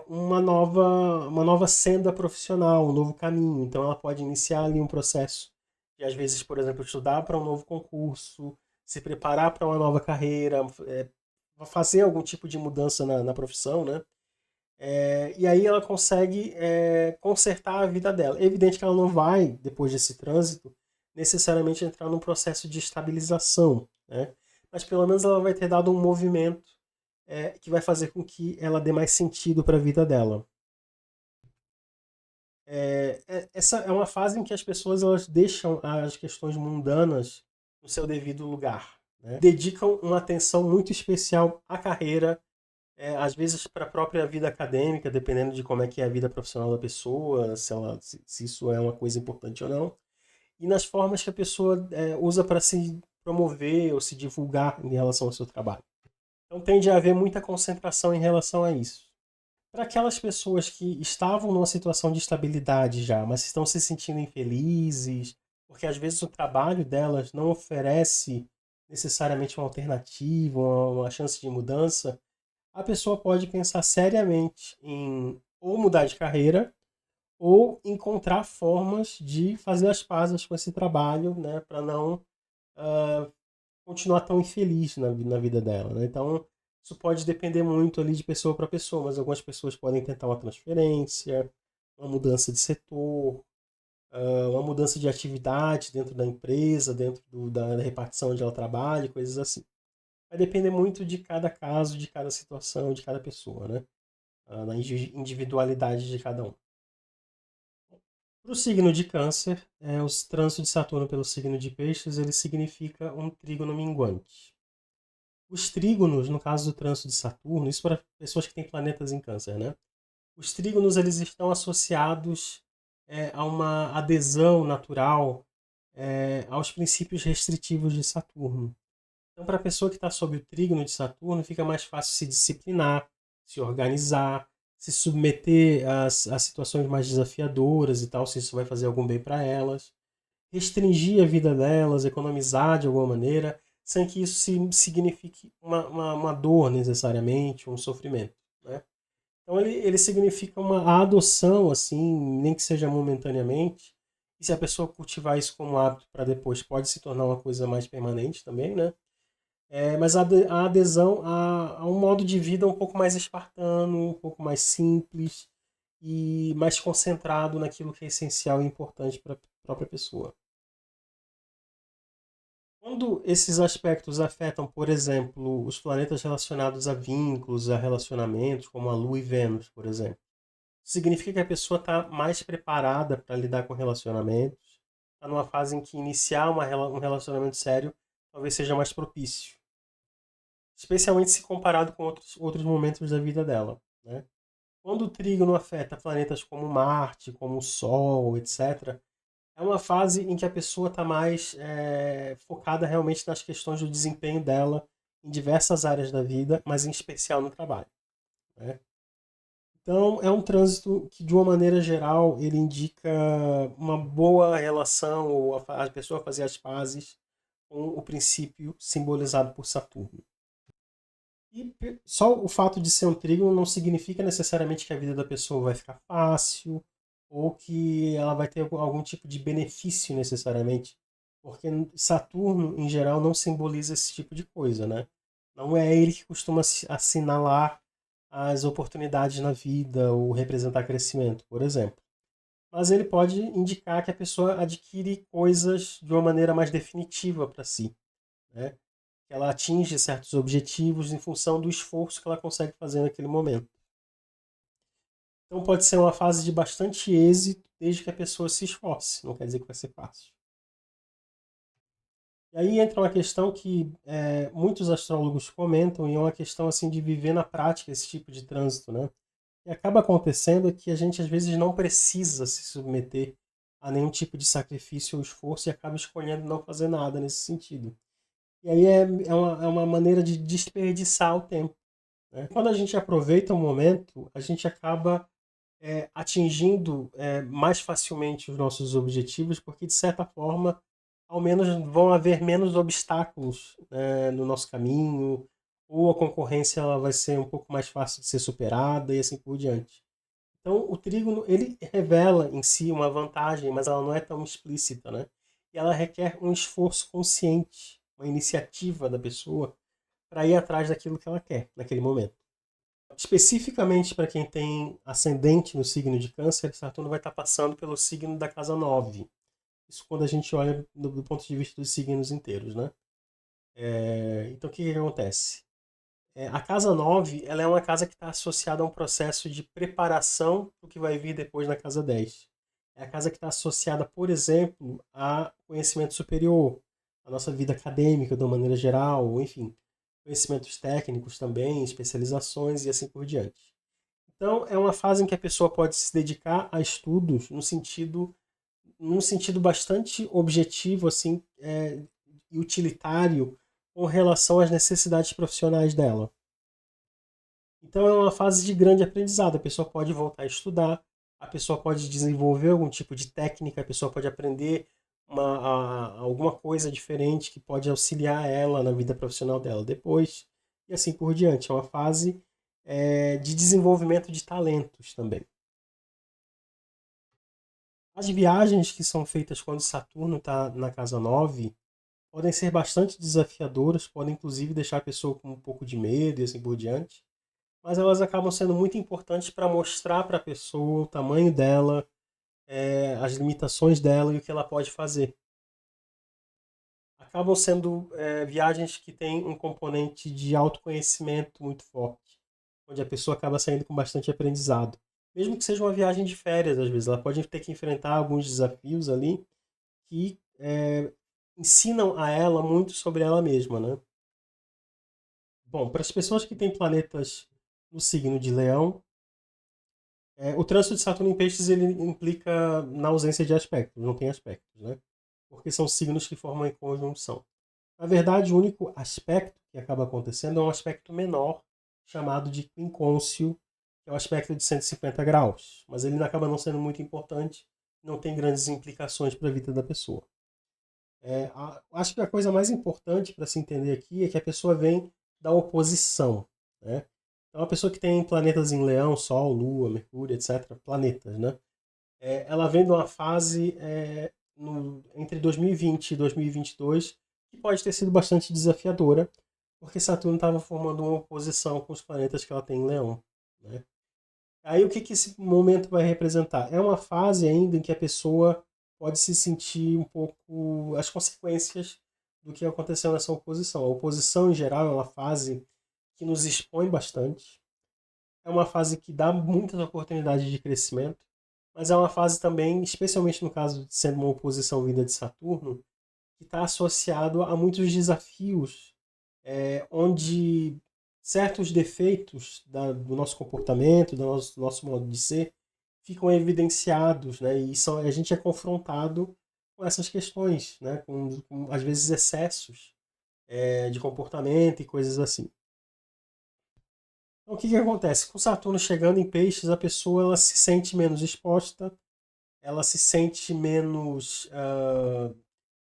Speaker 1: uma nova senda profissional, um novo caminho. Então ela pode iniciar ali um processo de, às vezes, por exemplo, estudar para um novo concurso, se preparar para uma nova carreira, fazer algum tipo de mudança na profissão, né? E aí ela consegue consertar a vida dela. É evidente que ela não vai, depois desse trânsito, necessariamente entrar num processo de estabilização, né? Mas pelo menos ela vai ter dado um movimento que vai fazer com que ela dê mais sentido para a vida dela. Essa é uma fase em que as pessoas elas deixam as questões mundanas no seu devido lugar, né? Dedicam uma atenção muito especial à carreira, às vezes para a própria vida acadêmica, dependendo de como é que é a vida profissional da pessoa, se isso é uma coisa importante ou não, e nas formas que a pessoa usa para se promover ou se divulgar em relação ao seu trabalho. Então tende a haver muita concentração em relação a isso. Para aquelas pessoas que estavam numa situação de estabilidade já, mas estão se sentindo infelizes, porque às vezes o trabalho delas não oferece necessariamente uma alternativa, uma chance de mudança, a pessoa pode pensar seriamente em ou mudar de carreira ou encontrar formas de fazer as pazes com esse trabalho, né, para não continuar tão infeliz na vida dela, né? Então, isso pode depender muito ali de pessoa para pessoa, mas algumas pessoas podem tentar uma transferência, uma mudança de setor, uma mudança de atividade dentro da empresa, dentro da repartição onde ela trabalha, coisas assim. Vai depender muito de cada caso, de cada situação, de cada pessoa, né? Na individualidade de cada um. Para o signo de Câncer, os trânsitos de Saturno pelo signo de Peixes, ele significa um trígono minguante. Os trígonos, no caso do trânsito de Saturno, isso para pessoas que têm planetas em Câncer, né? Os trígonos eles estão associados a uma adesão natural aos princípios restritivos de Saturno. Então, para a pessoa que está sob o trígono de Saturno, fica mais fácil se disciplinar, se organizar, se submeter a situações mais desafiadoras e tal, se isso vai fazer algum bem para elas, restringir a vida delas, economizar de alguma maneira, sem que isso signifique uma dor necessariamente, um sofrimento, né? Então ele significa uma adoção, assim, nem que seja momentaneamente. E se a pessoa cultivar isso como hábito para depois, pode se tornar uma coisa mais permanente também, né? Mas a adesão a um modo de vida um pouco mais espartano, um pouco mais simples e mais concentrado naquilo que é essencial e importante para a própria pessoa. Quando esses aspectos afetam, por exemplo, os planetas relacionados a vínculos, a relacionamentos, como a Lua e Vênus, por exemplo, significa que a pessoa está mais preparada para lidar com relacionamentos, está numa fase em que iniciar um relacionamento sério talvez seja mais propício, especialmente se comparado com outros momentos da vida dela, né? Quando o trígono afeta planetas como Marte, como o Sol, etc., é uma fase em que a pessoa está mais focada realmente nas questões do desempenho dela em diversas áreas da vida, mas em especial no trabalho, né? Então, é um trânsito que, de uma maneira geral, ele indica uma boa relação, ou a pessoa fazer as pazes com o princípio simbolizado por Saturno. E só o fato de ser um trígono não significa necessariamente que a vida da pessoa vai ficar fácil ou que ela vai ter algum tipo de benefício necessariamente, porque Saturno, em geral, não simboliza esse tipo de coisa, né? Não é ele que costuma assinalar as oportunidades na vida ou representar crescimento, por exemplo. Mas ele pode indicar que a pessoa adquire coisas de uma maneira mais definitiva para si, né? Que ela atinge certos objetivos em função do esforço que ela consegue fazer naquele momento. Então pode ser uma fase de bastante êxito desde que a pessoa se esforce, não quer dizer que vai ser fácil. E aí entra uma questão que muitos astrólogos comentam, e é uma questão assim de viver na prática esse tipo de trânsito, né? E acaba acontecendo que a gente às vezes não precisa se submeter a nenhum tipo de sacrifício ou esforço e acaba escolhendo não fazer nada nesse sentido. E aí é uma maneira de desperdiçar o tempo, né? Quando a gente aproveita o momento, a gente acaba atingindo mais facilmente os nossos objetivos, porque de certa forma, ao menos vão haver menos obstáculos, né, no nosso caminho, ou a concorrência ela vai ser um pouco mais fácil de ser superada e assim por diante. Então, o trígono ele revela em si uma vantagem, mas ela não é tão explícita, né? E ela requer um esforço consciente, uma iniciativa da pessoa para ir atrás daquilo que ela quer naquele momento. Especificamente para quem tem ascendente no signo de Câncer, Saturno vai estar passando pelo signo da casa 9. Isso quando a gente olha do ponto de vista dos signos inteiros, né? Então o que acontece? A casa 9 ela é uma casa que está associada a um processo de preparação para o que vai vir depois na casa 10. É a casa que está associada, por exemplo, a conhecimento superior, a nossa vida acadêmica de uma maneira geral, ou enfim, conhecimentos técnicos também, especializações e assim por diante. Então, é uma fase em que a pessoa pode se dedicar a estudos num sentido bastante objetivo assim, e utilitário com relação às necessidades profissionais dela. Então, é uma fase de grande aprendizado. A pessoa pode voltar a estudar, a pessoa pode desenvolver algum tipo de técnica, a pessoa pode aprender alguma coisa diferente que pode auxiliar ela na vida profissional dela depois, e assim por diante. É uma fase de desenvolvimento de talentos também. As viagens que são feitas quando Saturno está na casa 9 podem ser bastante desafiadoras, podem inclusive deixar a pessoa com um pouco de medo e assim por diante, mas elas acabam sendo muito importantes para mostrar para a pessoa o tamanho dela, as limitações dela e o que ela pode fazer. Acabam sendo viagens que têm um componente de autoconhecimento muito forte, onde a pessoa acaba saindo com bastante aprendizado. Mesmo que seja uma viagem de férias, às vezes, ela pode ter que enfrentar alguns desafios ali que ensinam a ela muito sobre ela mesma, né? Bom, para as pessoas que têm planetas no signo de Leão, o trânsito de Saturno em Peixes ele implica na ausência de aspectos, não tem aspectos, né? Porque são signos que formam em conjunção. Na verdade, o único aspecto que acaba acontecendo é um aspecto menor, chamado de quincôncio, que é o aspecto de 150 graus. Mas ele acaba não sendo muito importante, não tem grandes implicações para a vida da pessoa. Acho que a coisa mais importante para se entender aqui é que a pessoa vem da oposição, né? Então, a pessoa que tem planetas em Leão, Sol, Lua, Mercúrio, etc., planetas, né? Ela vem de uma fase entre 2020 e 2022 que pode ter sido bastante desafiadora, porque Saturno estava formando uma oposição com os planetas que ela tem em Leão, né? Aí o que, que esse momento vai representar? É uma fase ainda em que a pessoa pode se sentir um pouco as consequências do que aconteceu nessa oposição. A oposição, em geral, é uma fase que nos expõe bastante, é uma fase que dá muitas oportunidades de crescimento, mas é uma fase também, especialmente no caso de sendo uma oposição vinda de Saturno, que está associado a muitos desafios, onde certos defeitos do nosso comportamento, do nosso modo de ser, ficam evidenciados, né? E a gente é confrontado com essas questões, né? Com às vezes excessos de comportamento e coisas assim. Então, o que, que acontece? Com Saturno chegando em peixes, a pessoa ela se sente menos exposta, ela se sente menos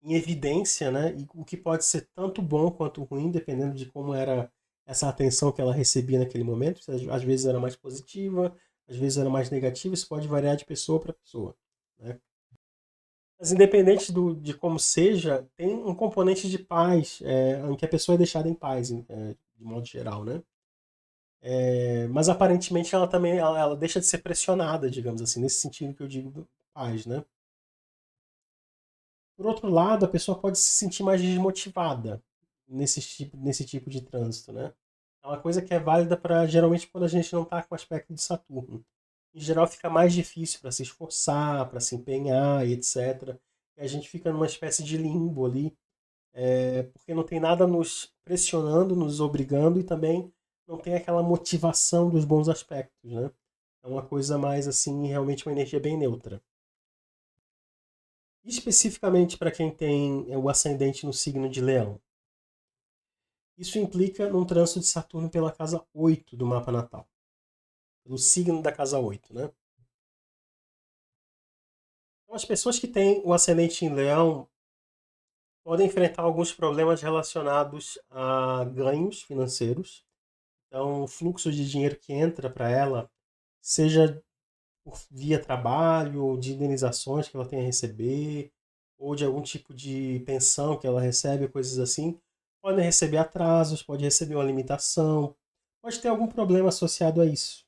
Speaker 1: em evidência, né? E o que pode ser tanto bom quanto ruim, dependendo de como era essa atenção que ela recebia naquele momento. Às vezes era mais positiva, às vezes era mais negativa, isso pode variar de pessoa para pessoa, né? Mas independente de como seja, tem um componente de paz, em que a pessoa é deixada em paz, de modo geral, né? Mas aparentemente ela também ela deixa de ser pressionada, digamos assim, nesse sentido que eu digo do paz, né? Por outro lado, a pessoa pode se sentir mais desmotivada nesse tipo de trânsito, né? É uma coisa que é válida para geralmente quando a gente não está com o aspecto de Saturno. Em geral, fica mais difícil para se esforçar, para se empenhar e etc. E a gente fica numa espécie de limbo ali, porque não tem nada nos pressionando, nos obrigando e também não tem aquela motivação dos bons aspectos, né? É uma coisa mais assim, realmente uma energia bem neutra. Especificamente para quem tem o ascendente no signo de Leão. Isso implica num trânsito de Saturno pela casa 8 do mapa natal, pelo signo da casa 8, né? Então, as pessoas que têm o ascendente em Leão podem enfrentar alguns problemas relacionados a ganhos financeiros. Então, o fluxo de dinheiro que entra para ela, seja via trabalho, ou de indenizações que ela tenha a receber, ou de algum tipo de pensão que ela recebe, coisas assim, podem receber atrasos, pode receber uma limitação, pode ter algum problema associado a isso.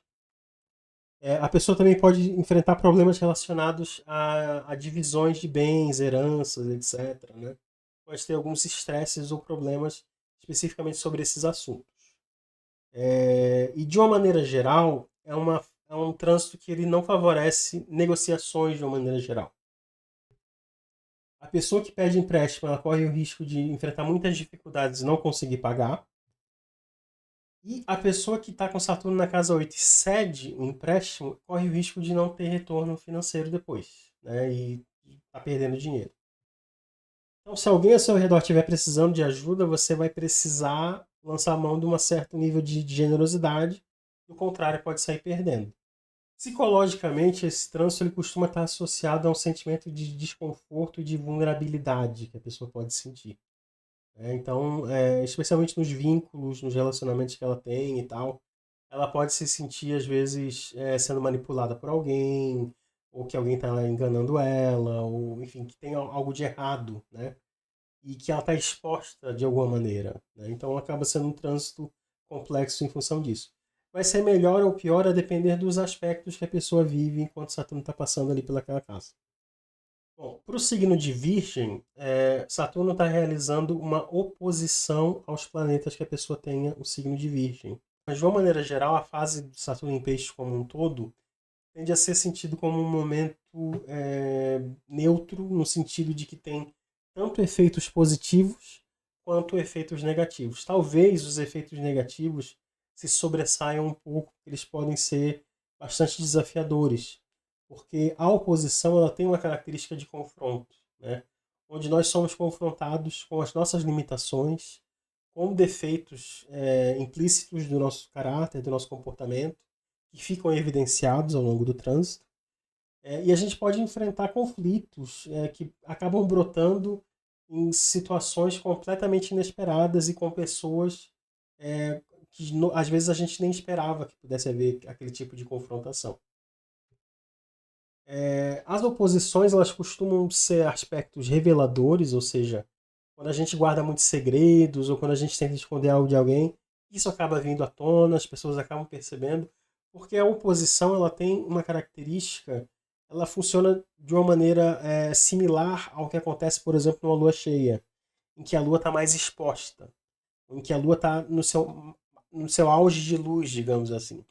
Speaker 1: A pessoa também pode enfrentar problemas relacionados a divisões de bens, heranças, etc., né? Pode ter alguns estresses ou problemas especificamente sobre esses assuntos. E de uma maneira geral, é um trânsito que ele não favorece negociações de uma maneira geral. A pessoa que pede empréstimo, ela corre o risco de enfrentar muitas dificuldades e não conseguir pagar. E a pessoa que está com Saturno na casa 8 e cede o empréstimo, corre o risco de não ter retorno financeiro depois, né? E está perdendo dinheiro. Então, se alguém ao seu redor estiver precisando de ajuda, você vai precisar lançar a mão de um certo nível de generosidade. Do contrário, pode sair perdendo. Psicologicamente, esse trânsito ele costuma estar associado a um sentimento de desconforto e de vulnerabilidade que a pessoa pode sentir. Então, especialmente nos vínculos, nos relacionamentos que ela tem e tal, ela pode se sentir, às vezes, sendo manipulada por alguém, ou que alguém está enganando ela, ou, enfim, que tem algo de errado, né? E que ela está exposta de alguma maneira, né? Então, acaba sendo um trânsito complexo em função disso. Vai ser melhor ou pior a depender dos aspectos que a pessoa vive enquanto Saturno está passando ali pelaquela casa. Bom, para o signo de Virgem, Saturno está realizando uma oposição aos planetas que a pessoa tenha o signo de Virgem. Mas, de uma maneira geral, a fase de Saturno em Peixes como um todo tende a ser sentido como um momento neutro, no sentido de que tem tanto efeitos positivos quanto efeitos negativos. Talvez os efeitos negativos se sobressaiam um pouco, eles podem ser bastante desafiadores, porque a oposição ela tem uma característica de confronto, né? Onde nós somos confrontados com as nossas limitações, com defeitos implícitos do nosso caráter, do nosso comportamento, que ficam evidenciados ao longo do trânsito. E a gente pode enfrentar conflitos que acabam brotando em situações completamente inesperadas e com pessoas que às vezes a gente nem esperava que pudesse haver aquele tipo de confrontação. As oposições elas costumam ser aspectos reveladores, ou seja, quando a gente guarda muitos segredos ou quando a gente tenta esconder algo de alguém, isso acaba vindo à tona, as pessoas acabam percebendo, porque a oposição ela tem uma característica, ela funciona de uma maneira similar ao que acontece, por exemplo, numa lua cheia, em que a lua está mais exposta, em que a lua está no seu auge de luz, digamos assim.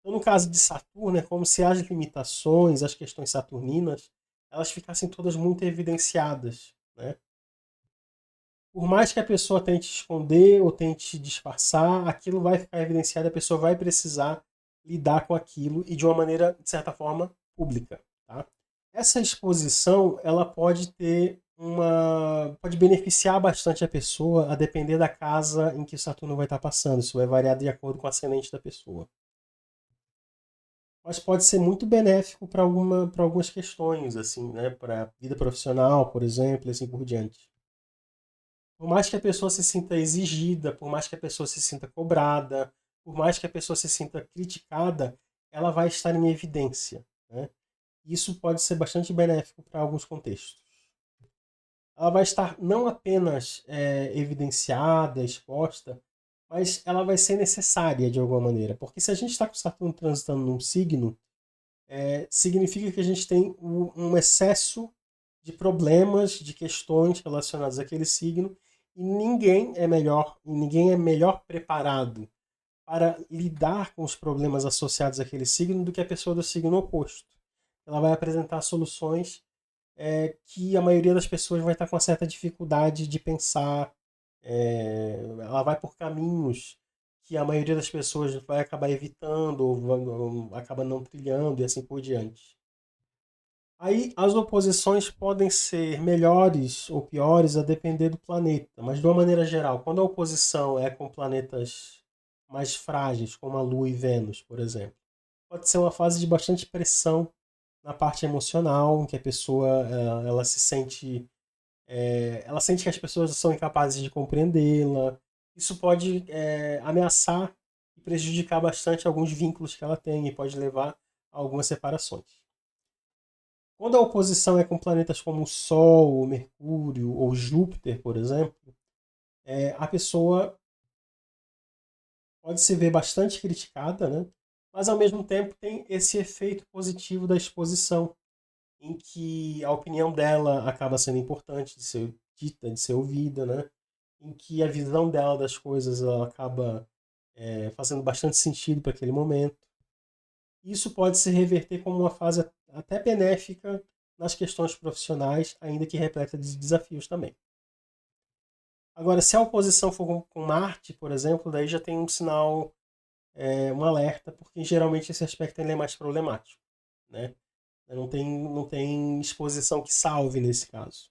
Speaker 1: Então, no caso de Saturno, é como se as limitações, as questões saturninas, elas ficassem todas muito evidenciadas, né? Por mais que a pessoa tente esconder ou tente disfarçar, aquilo vai ficar evidenciado, a pessoa vai precisar lidar com aquilo e de uma maneira, de certa forma, pública, tá? Essa exposição, ela pode beneficiar bastante a pessoa a depender da casa em que o Saturno vai estar passando. Isso vai variar de acordo com o ascendente da pessoa. Mas pode ser muito benéfico para algumas questões, assim, né? Para vida profissional, por exemplo, e assim por diante. Por mais que a pessoa se sinta exigida, por mais que a pessoa se sinta cobrada, por mais que a pessoa se sinta criticada, ela vai estar em evidência, né? Isso pode ser bastante benéfico para alguns contextos. Ela vai estar não apenas evidenciada, exposta, mas ela vai ser necessária de alguma maneira. Porque se a gente está com Saturno transitando num signo, significa que a gente tem um excesso de problemas, de questões relacionadas àquele signo, e ninguém é melhor preparado para lidar com os problemas associados àquele signo do que a pessoa do signo oposto. Ela vai apresentar soluções que a maioria das pessoas vai estar com uma certa dificuldade de pensar. Ela vai por caminhos que a maioria das pessoas vai acabar evitando ou acaba não trilhando e assim por diante. Aí as oposições podem ser melhores ou piores a depender do planeta, mas de uma maneira geral, quando a oposição é com planetas mais frágeis, como a Lua e Vênus, por exemplo, pode ser uma fase de bastante pressão na parte emocional, em que a pessoa ela se sente ela sente que as pessoas são incapazes de compreendê-la. Isso pode ameaçar e prejudicar bastante alguns vínculos que ela tem e pode levar a algumas separações. Quando a oposição é com planetas como o Sol, o Mercúrio ou Júpiter, por exemplo, a pessoa pode se ver bastante criticada, né? Mas ao mesmo tempo tem esse efeito positivo da exposição, em que a opinião dela acaba sendo importante de ser dita, de ser ouvida, né? Em que a visão dela das coisas ela acaba fazendo bastante sentido para aquele momento. Isso pode se reverter como uma fase até benéfica nas questões profissionais, ainda que repleta de desafios também. Agora, se a oposição for com Marte, por exemplo, daí já tem um sinal, um alerta, porque geralmente esse aspecto ele é mais problemático, né? Não tem exposição que salve nesse caso.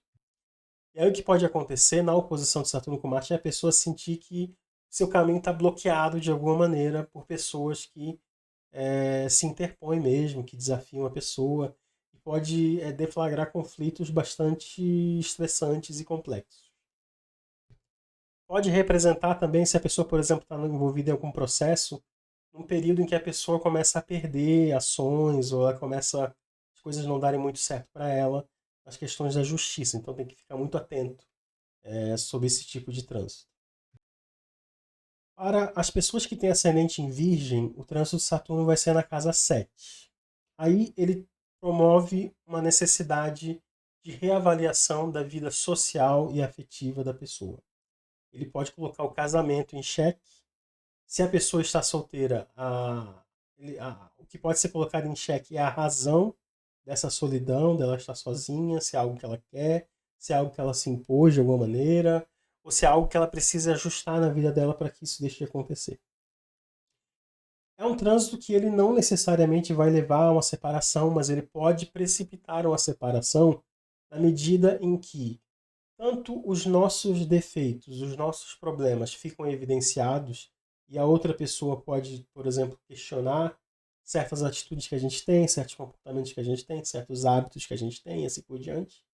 Speaker 1: E aí o que pode acontecer na oposição de Saturno com Marte é a pessoa sentir que seu caminho está bloqueado de alguma maneira por pessoas que se interpõem mesmo, que desafiam a pessoa e pode deflagrar conflitos bastante estressantes e complexos. Pode representar também se a pessoa, por exemplo, está envolvida em algum processo, um período em que a pessoa começa a perder ações ou ela começa as coisas não darem muito certo para ela, as questões da justiça. Então tem que ficar muito atento sobre esse tipo de trânsito. Para as pessoas que têm ascendente em Virgem, o trânsito de Saturno vai ser na casa 7. Aí ele promove uma necessidade de reavaliação da vida social e afetiva da pessoa. Ele pode colocar o casamento em xeque. Se a pessoa está solteira, o que pode ser colocado em xeque é a razão dessa solidão, dela estar sozinha, se é algo que ela quer, se é algo que ela se impôs de alguma maneira, ou se é algo que ela precisa ajustar na vida dela para que isso deixe de acontecer. É um trânsito que ele não necessariamente vai levar a uma separação, mas ele pode precipitar uma separação na medida em que tanto os nossos defeitos, os nossos problemas ficam evidenciados e a outra pessoa pode, por exemplo, questionar certas atitudes que a gente tem, certos comportamentos que a gente tem, certos hábitos que a gente tem, assim por diante.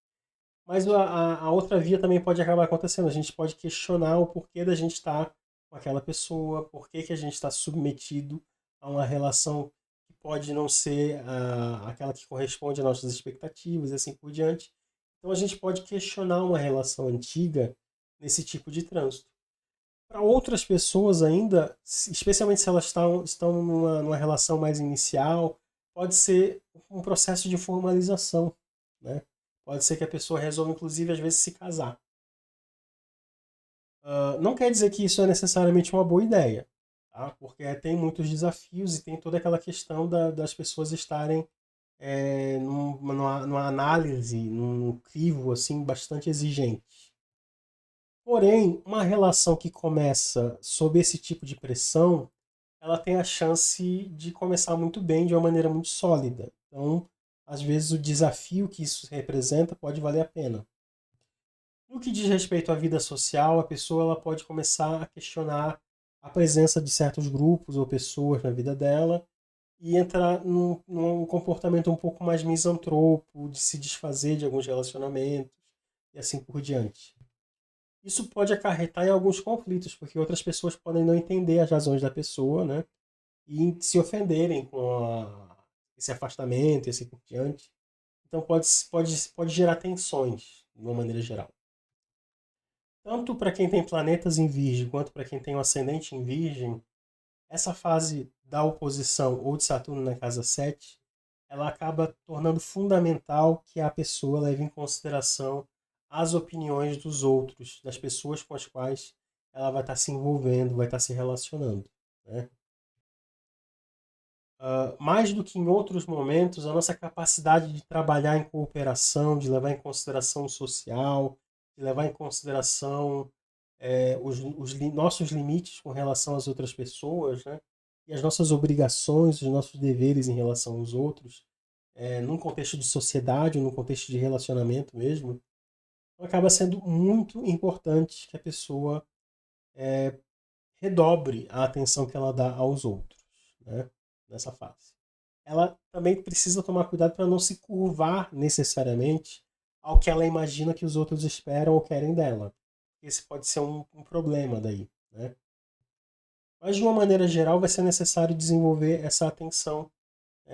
Speaker 1: Mas a outra via também pode acabar acontecendo. A gente pode questionar o porquê da gente estar com aquela pessoa, por que a gente está submetido a uma relação que pode não ser aquela que corresponde às nossas expectativas e assim por diante. Então a gente pode questionar uma relação antiga nesse tipo de trânsito. Para outras pessoas ainda, especialmente se elas estão numa relação mais inicial, pode ser um processo de formalização, né? Pode ser que a pessoa resolva, inclusive, às vezes se casar. Não quer dizer que isso é necessariamente uma boa ideia, tá? Porque tem muitos desafios e tem toda aquela questão das pessoas estarem numa análise, num crivo assim, bastante exigente. Porém, uma relação que começa sob esse tipo de pressão, ela tem a chance de começar muito bem, de uma maneira muito sólida. Então, às vezes, o desafio que isso representa pode valer a pena. No que diz respeito à vida social, a pessoa ela pode começar a questionar a presença de certos grupos ou pessoas na vida dela e entrar num comportamento um pouco mais misantropo, de se desfazer de alguns relacionamentos e assim por diante. Isso pode acarretar em alguns conflitos, porque outras pessoas podem não entender as razões da pessoa, né? E se ofenderem com esse afastamento e assim por diante. Então pode gerar tensões, de uma maneira geral. Tanto para quem tem planetas em Virgem, quanto para quem tem um ascendente em Virgem, essa fase da oposição ou de Saturno na casa 7, ela acaba tornando fundamental que a pessoa leve em consideração as opiniões dos outros, das pessoas com as quais ela vai estar se envolvendo, vai estar se relacionando, né? Mais do que em outros momentos, a nossa capacidade de trabalhar em cooperação, de levar em consideração o social, de levar em consideração nossos limites com relação às outras pessoas, né? E as nossas obrigações, os nossos deveres em relação aos outros, num contexto de sociedade, num contexto de relacionamento mesmo, acaba sendo muito importante que a pessoa redobre a atenção que ela dá aos outros, né? Nessa fase. Ela também precisa tomar cuidado para não se curvar necessariamente ao que ela imagina que os outros esperam ou querem dela. Esse pode ser um problema daí, né? Mas de uma maneira geral vai ser necessário desenvolver essa atenção,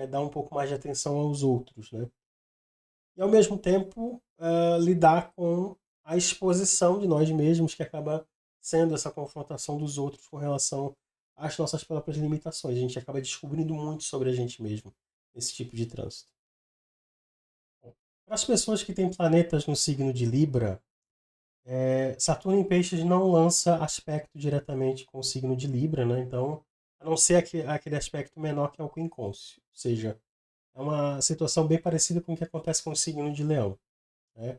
Speaker 1: dar um pouco mais de atenção aos outros, né? E ao mesmo tempo lidar com a exposição de nós mesmos, que acaba sendo essa confrontação dos outros com relação às nossas próprias limitações. A gente acaba descobrindo muito sobre a gente mesmo nesse tipo de trânsito. Para as pessoas que têm planetas no signo de Libra, Saturno em Peixes não lança aspecto diretamente com o signo de Libra, né? Então, a não ser aquele aspecto menor que é o quincúncio. Ou seja, é uma situação bem parecida com o que acontece com o signo de Leão, né?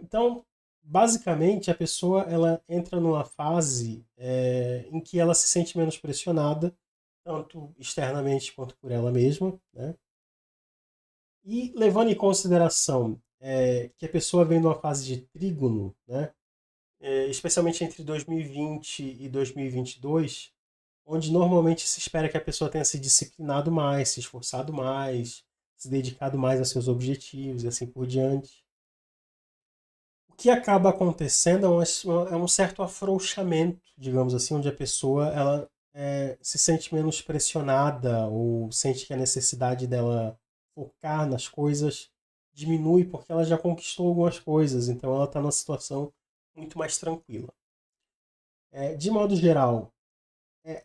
Speaker 1: Então, basicamente, a pessoa ela entra numa fase em que ela se sente menos pressionada, tanto externamente quanto por ela mesma, né? E levando em consideração que a pessoa vem numa fase de trígono, né? Especialmente entre 2020 e 2022, onde normalmente se espera que a pessoa tenha se disciplinado mais, se esforçado mais, se dedicado mais a seus objetivos e assim por diante. O que acaba acontecendo é um certo afrouxamento, digamos assim, onde a pessoa ela se sente menos pressionada ou sente que a necessidade dela focar nas coisas diminui porque ela já conquistou algumas coisas, então ela está numa situação muito mais tranquila. De modo geral,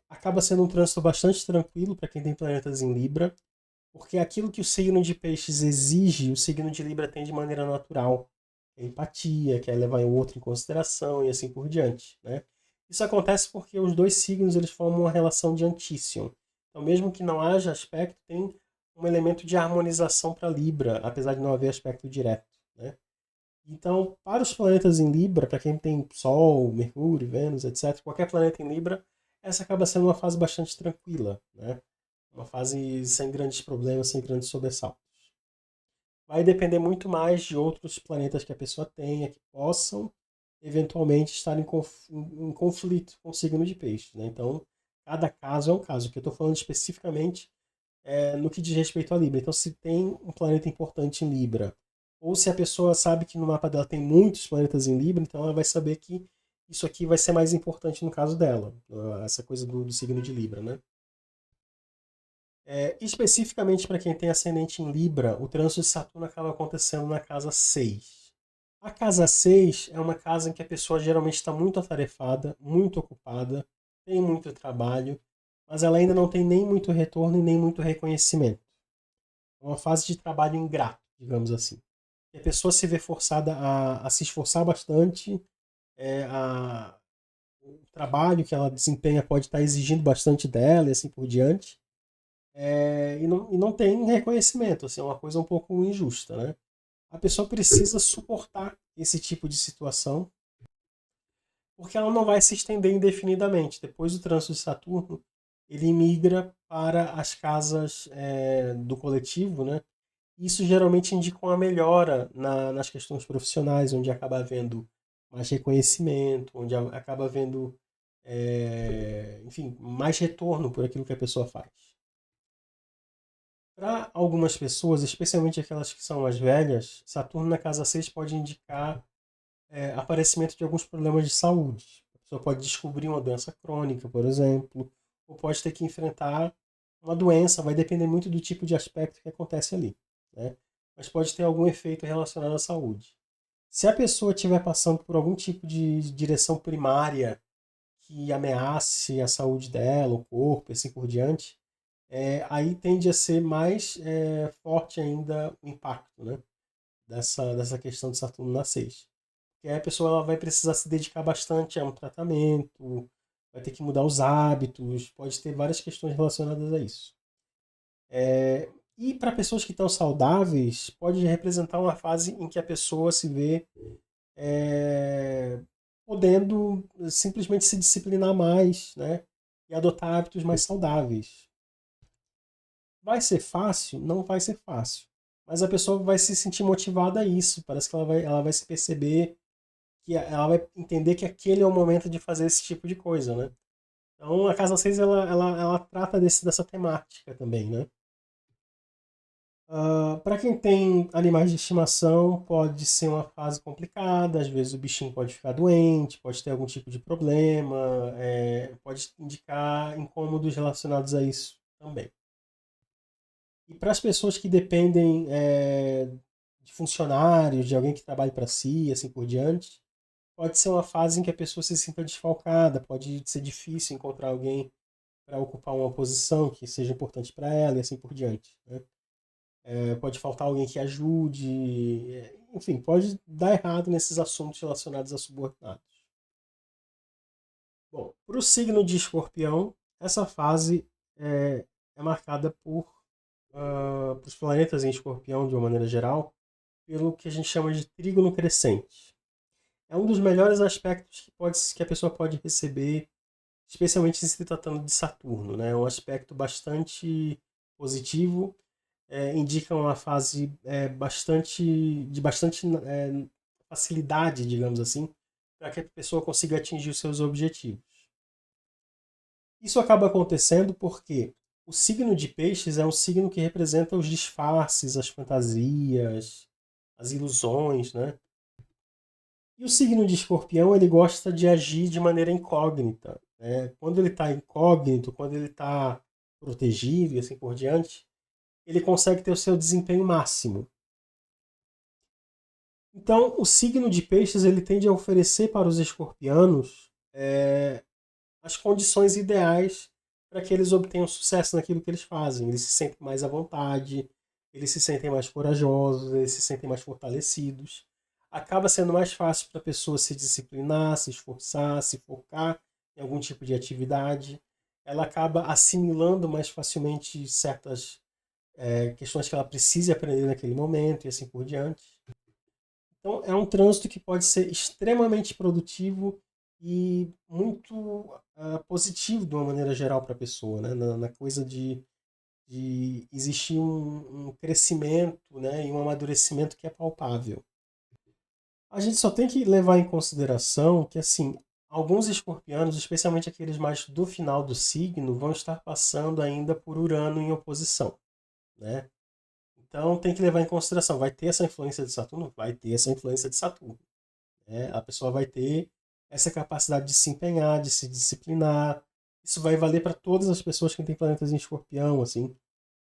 Speaker 1: acaba sendo um trânsito bastante tranquilo para quem tem planetas em Libra, porque aquilo que o signo de Peixes exige, o signo de Libra tem de maneira natural. É empatia, quer levar o outro em consideração e assim por diante, né? Isso acontece porque os dois signos eles formam uma relação de antícion. Então, mesmo que não haja aspecto, tem um elemento de harmonização para Libra, apesar de não haver aspecto direto, né? Então, para os planetas em Libra, para quem tem Sol, Mercúrio, Vênus, etc., qualquer planeta em Libra, essa acaba sendo uma fase bastante tranquila, né? Uma fase sem grandes problemas, sem grandes sobressaltos. Vai depender muito mais de outros planetas que a pessoa tenha, que possam eventualmente estar em conflito com o signo de peixes, né? Então, cada caso é um caso. O que eu estou falando especificamente no que diz respeito a Libra. Então, se tem um planeta importante em Libra, ou se a pessoa sabe que no mapa dela tem muitos planetas em Libra, então ela vai saber que isso aqui vai ser mais importante no caso dela, essa coisa do signo de Libra, né? Especificamente para quem tem ascendente em Libra, o trânsito de Saturno acaba acontecendo na casa 6. A casa 6 é uma casa em que a pessoa geralmente está muito atarefada, muito ocupada, tem muito trabalho, mas ela ainda não tem nem muito retorno e nem muito reconhecimento. É uma fase de trabalho ingrato, digamos assim. E a pessoa se vê forçada a se esforçar bastante, o trabalho que ela desempenha pode estar exigindo bastante dela e assim por diante. E não tem reconhecimento, assim, é uma coisa um pouco injusta, né? A pessoa precisa suportar esse tipo de situação, porque ela não vai se estender indefinidamente. Depois do trânsito de Saturno, ele migra para as casas do coletivo, né? Isso geralmente indica uma melhora nas questões profissionais, onde acaba havendo mais reconhecimento, onde acaba havendo, enfim, mais retorno por aquilo que a pessoa faz. Para algumas pessoas, especialmente aquelas que são mais velhas, Saturno na casa 6 pode indicar aparecimento de alguns problemas de saúde. A pessoa pode descobrir uma doença crônica, por exemplo, ou pode ter que enfrentar uma doença, vai depender muito do tipo de aspecto que acontece ali, né? Mas pode ter algum efeito relacionado à saúde. Se a pessoa estiver passando por algum tipo de direção primária que ameace a saúde dela, o corpo, e assim por diante, aí tende a ser mais forte ainda o impacto, né, dessa questão de Saturno na 6. Porque aí a pessoa ela vai precisar se dedicar bastante a um tratamento, vai ter que mudar os hábitos, pode ter várias questões relacionadas a isso. E para pessoas que estão saudáveis, pode representar uma fase em que a pessoa se vê é, podendo simplesmente se disciplinar mais, né? E adotar hábitos mais saudáveis. Vai ser fácil? Não vai ser fácil. Mas a pessoa vai se sentir motivada a isso. Parece que ela vai se perceber, que ela vai entender que aquele é o momento de fazer esse tipo de coisa, né? Então a Casa 6 ela trata dessa temática também, né? Para quem tem animais de estimação, pode ser uma fase complicada, às vezes o bichinho pode ficar doente, pode ter algum tipo de problema, pode indicar incômodos relacionados a isso também. E para as pessoas que dependem de funcionários, de alguém que trabalhe para si, assim por diante, pode ser uma fase em que a pessoa se sinta desfalcada, pode ser difícil encontrar alguém para ocupar uma posição que seja importante para ela e assim por diante, né? Pode faltar alguém que ajude, enfim, pode dar errado nesses assuntos relacionados a subordinados. Bom, para o signo de Escorpião, essa fase é marcada por os planetas em Escorpião, de uma maneira geral, pelo que a gente chama de trígono crescente. É um dos melhores aspectos que a pessoa pode receber, especialmente se tratando de Saturno, né? É um aspecto bastante positivo, indica uma fase de bastante facilidade, digamos assim, para que a pessoa consiga atingir os seus objetivos. Isso acaba acontecendo porque o signo de Peixes é um signo que representa os disfarces, as fantasias, as ilusões, né? E o signo de Escorpião ele gosta de agir de maneira incógnita, né? Quando ele está incógnito, quando ele está protegido e assim por diante, ele consegue ter o seu desempenho máximo. Então, o signo de Peixes ele tende a oferecer para os escorpianos as condições ideais para que eles obtenham sucesso naquilo que eles fazem. Eles se sentem mais à vontade, eles se sentem mais corajosos, eles se sentem mais fortalecidos. Acaba sendo mais fácil para a pessoa se disciplinar, se esforçar, se focar em algum tipo de atividade. Ela acaba assimilando mais facilmente certas questões que ela precisa aprender naquele momento e assim por diante. Então, é um trânsito que pode ser extremamente produtivo e muito positivo de uma maneira geral para a pessoa, né? Na coisa de existir um crescimento, né? E um amadurecimento que é palpável. A gente só tem que levar em consideração que, assim, alguns escorpianos, especialmente aqueles mais do final do signo, vão estar passando ainda por Urano em oposição, né? Então tem que levar em consideração, vai ter essa influência de Saturno? Vai ter essa influência de Saturno. Né? A pessoa vai ter essa capacidade de se empenhar, de se disciplinar. Isso vai valer para todas as pessoas que têm planetas em Escorpião, assim,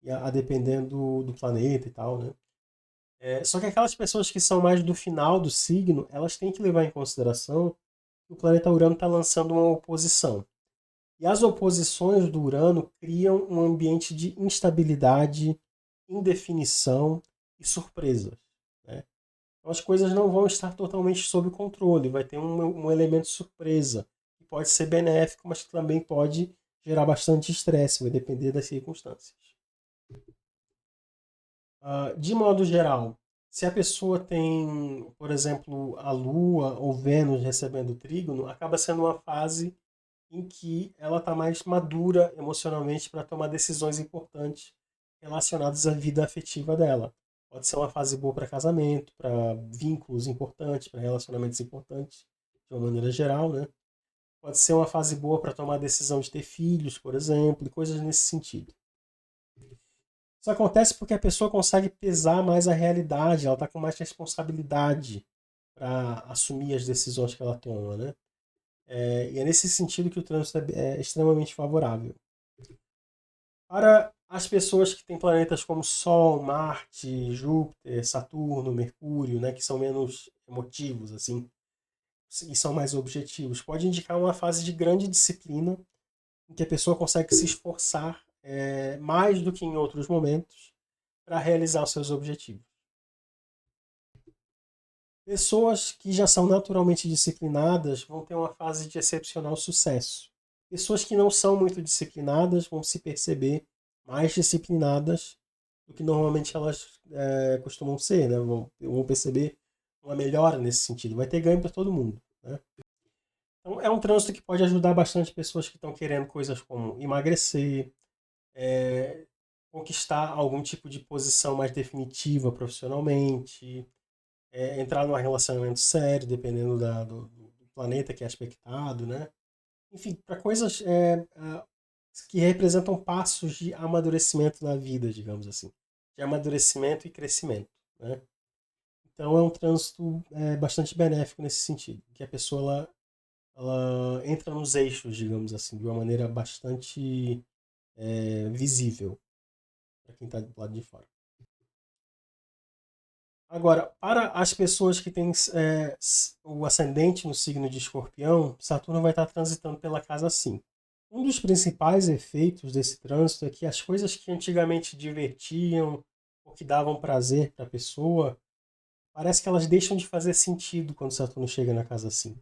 Speaker 1: e a dependendo do planeta e tal, né? Só que aquelas pessoas que são mais do final do signo, elas têm que levar em consideração que o planeta Urano está lançando uma oposição. E as oposições do Urano criam um ambiente de instabilidade, indefinição e surpresas. Né? Então as coisas não vão estar totalmente sob controle, vai ter um elemento surpresa, que pode ser benéfico, mas que também pode gerar bastante estresse, vai depender das circunstâncias. De modo geral, se a pessoa tem, por exemplo, a Lua ou Vênus recebendo trígono, acaba sendo uma fase em que ela está mais madura emocionalmente para tomar decisões importantes relacionadas à vida afetiva dela. Pode ser uma fase boa para casamento, para vínculos importantes, para relacionamentos importantes, de uma maneira geral, né? Pode ser uma fase boa para tomar a decisão de ter filhos, por exemplo, e coisas nesse sentido. Isso acontece porque a pessoa consegue pesar mais a realidade, ela está com mais responsabilidade para assumir as decisões que ela toma, né? E é nesse sentido que o trânsito é extremamente favorável. Para as pessoas que têm planetas como Sol, Marte, Júpiter, Saturno, Mercúrio, né, que são menos emotivos, assim, e são mais objetivos, pode indicar uma fase de grande disciplina, em que a pessoa consegue se esforçar mais do que em outros momentos para realizar os seus objetivos. Pessoas que já são naturalmente disciplinadas vão ter uma fase de excepcional sucesso. Pessoas que não são muito disciplinadas vão se perceber mais disciplinadas do que normalmente elas costumam ser, né? Vão perceber uma melhora nesse sentido. Vai ter ganho para todo mundo, né? Então é um trânsito que pode ajudar bastante pessoas que estão querendo coisas como emagrecer, é, conquistar algum tipo de posição mais definitiva profissionalmente, entrar num relacionamento sério, dependendo do planeta que é aspectado, né? Enfim, para coisas que representam passos de amadurecimento na vida, digamos assim. De amadurecimento e crescimento, né? Então é um trânsito bastante benéfico nesse sentido, que a pessoa ela entra nos eixos, digamos assim, de uma maneira bastante visível para quem está do lado de fora. Agora, para as pessoas que têm o ascendente no signo de Escorpião, Saturno vai estar transitando pela casa 5. Um dos principais efeitos desse trânsito é que as coisas que antigamente divertiam ou que davam prazer para a pessoa, parece que elas deixam de fazer sentido quando Saturno chega na casa 5.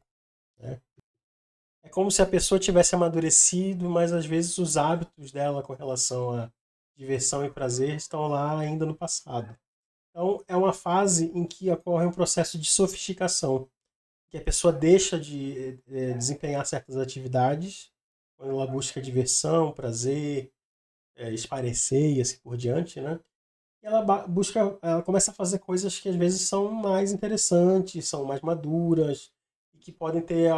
Speaker 1: Né? É como se a pessoa tivesse amadurecido, mas às vezes os hábitos dela com relação a diversão e prazer estão lá ainda no passado. Então, é uma fase em que ocorre um processo de sofisticação, que a pessoa deixa de desempenhar certas atividades, quando ela busca diversão, prazer, espairecer e assim por diante, né? E ela começa a fazer coisas que às vezes são mais interessantes, são mais maduras, e que podem ter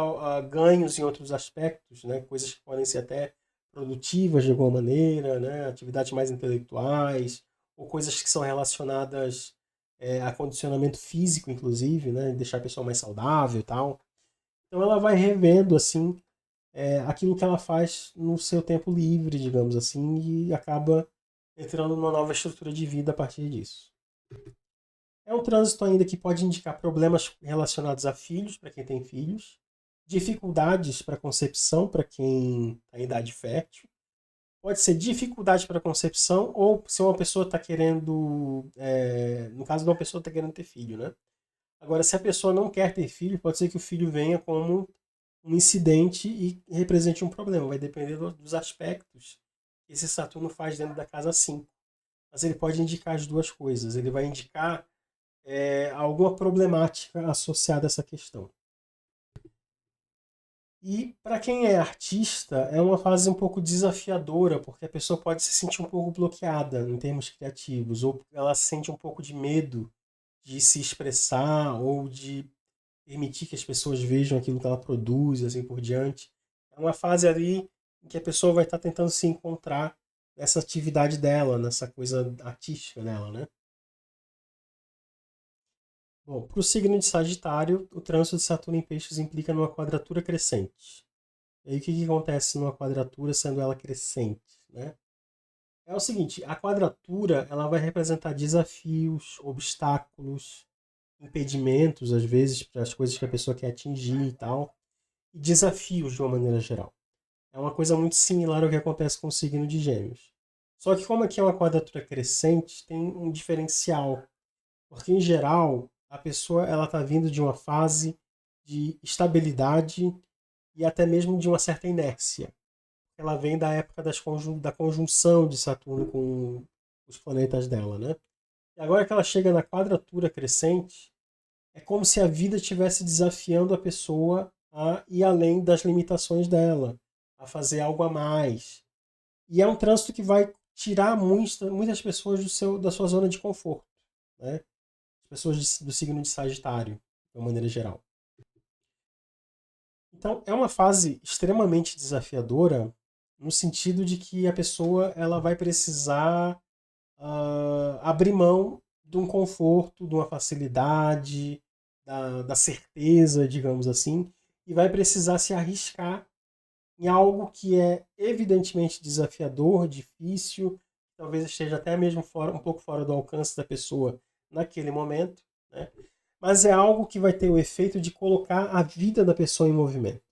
Speaker 1: ganhos em outros aspectos, né? Coisas que podem ser até produtivas de alguma maneira, né? Atividades mais intelectuais, ou coisas que são relacionadas a condicionamento físico, inclusive, né? Deixar a pessoa mais saudável e tal. Então ela vai revendo, assim, aquilo que ela faz no seu tempo livre, digamos assim, e acaba entrando numa nova estrutura de vida a partir disso. É um trânsito ainda que pode indicar problemas relacionados a filhos, para quem tem filhos, dificuldades para concepção, para quem está em idade fértil. Pode ser dificuldade para concepção ou se uma pessoa está querendo. No caso de uma pessoa está querendo ter filho, né? Agora, se a pessoa não quer ter filho, pode ser que o filho venha como um incidente e represente um problema. Vai depender dos aspectos que esse Saturno faz dentro da casa 5. Mas ele pode indicar as duas coisas. Ele vai indicar alguma problemática associada a essa questão. E para quem é artista, é uma fase um pouco desafiadora, porque a pessoa pode se sentir um pouco bloqueada em termos criativos, ou ela sente um pouco de medo de se expressar, ou de permitir que as pessoas vejam aquilo que ela produz, assim por diante. É uma fase ali em que a pessoa vai estar tentando se encontrar nessa atividade dela, nessa coisa artística dela, né? Bom, para o signo de Sagitário, o trânsito de Saturno em Peixes implica numa quadratura crescente. E aí o que, que acontece numa quadratura sendo ela crescente, né? É o seguinte, a quadratura ela vai representar desafios, obstáculos, impedimentos, às vezes, para as coisas que a pessoa quer atingir e tal, e desafios de uma maneira geral. É uma coisa muito similar ao que acontece com o signo de Gêmeos. Só que como aqui é uma quadratura crescente, tem um diferencial, porque em geral a pessoa ela está vindo de uma fase de estabilidade e até mesmo de uma certa inércia. Ela vem da época da conjunção de Saturno com os planetas dela, né? E agora que ela chega na quadratura crescente, é como se a vida estivesse desafiando a pessoa a ir além das limitações dela, a fazer algo a mais. E é um trânsito que vai tirar muitas pessoas da sua zona de conforto, né? As pessoas do signo de Sagitário, de uma maneira geral. Então, é uma fase extremamente desafiadora no sentido de que a pessoa ela vai precisar abrir mão de um conforto, de uma facilidade, da certeza, digamos assim, e vai precisar se arriscar em algo que é evidentemente desafiador, difícil, talvez esteja até mesmo um pouco fora do alcance da pessoa naquele momento, né? Mas é algo que vai ter o efeito de colocar a vida da pessoa em movimento,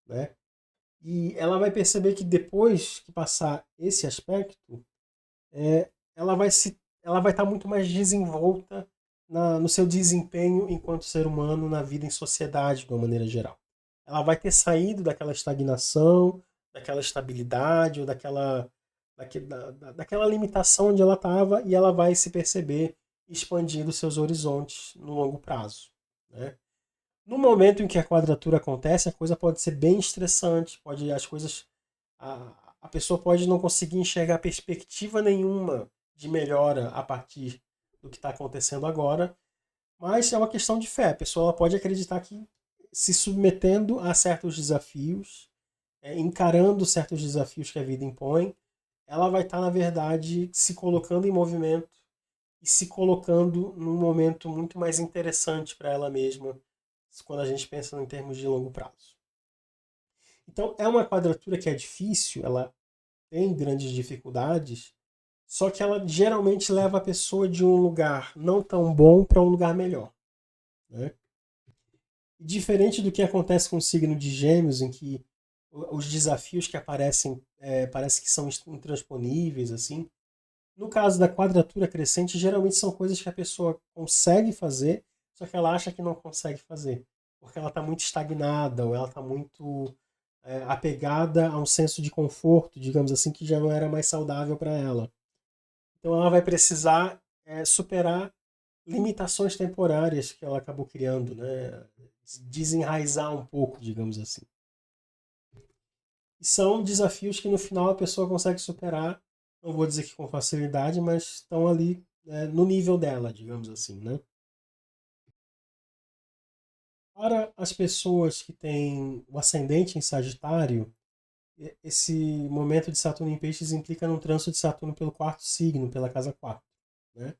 Speaker 1: né? E ela vai perceber que depois que passar esse aspecto, ela vai estar muito mais desenvolta no seu desempenho enquanto ser humano na vida em sociedade de uma maneira geral. Ela vai ter saído daquela estagnação, daquela estabilidade ou daquela limitação onde ela estava e ela vai se perceber expandindo seus horizontes no longo prazo, né? No momento em que a quadratura acontece, a coisa pode ser bem estressante, a pessoa pode não conseguir enxergar perspectiva nenhuma de melhora a partir do que está acontecendo agora, mas é uma questão de fé. A pessoa ela pode acreditar que se submetendo a certos desafios, encarando certos desafios que a vida impõe, ela vai estar, na verdade, se colocando em movimento e se colocando num momento muito mais interessante para ela mesma, quando a gente pensa em termos de longo prazo. Então, é uma quadratura que é difícil, ela tem grandes dificuldades, só que ela geralmente leva a pessoa de um lugar não tão bom para um lugar melhor, né? Diferente do que acontece com o signo de Gêmeos, em que os desafios que aparecem parece que são intransponíveis, assim. No caso da quadratura crescente, geralmente são coisas que a pessoa consegue fazer, só que ela acha que não consegue fazer, porque ela está muito estagnada ou ela está muito apegada a um senso de conforto, digamos assim, que já não era mais saudável para ela. Então ela vai precisar superar limitações temporárias que ela acabou criando, né? Desenraizar um pouco, digamos assim. E são desafios que no final a pessoa consegue superar, não vou dizer que com facilidade, mas estão ali no nível dela, digamos assim, né? Para as pessoas que têm o ascendente em Sagitário, esse momento de Saturno em Peixes implica num trânsito de Saturno pelo quarto signo, pela casa 4, né?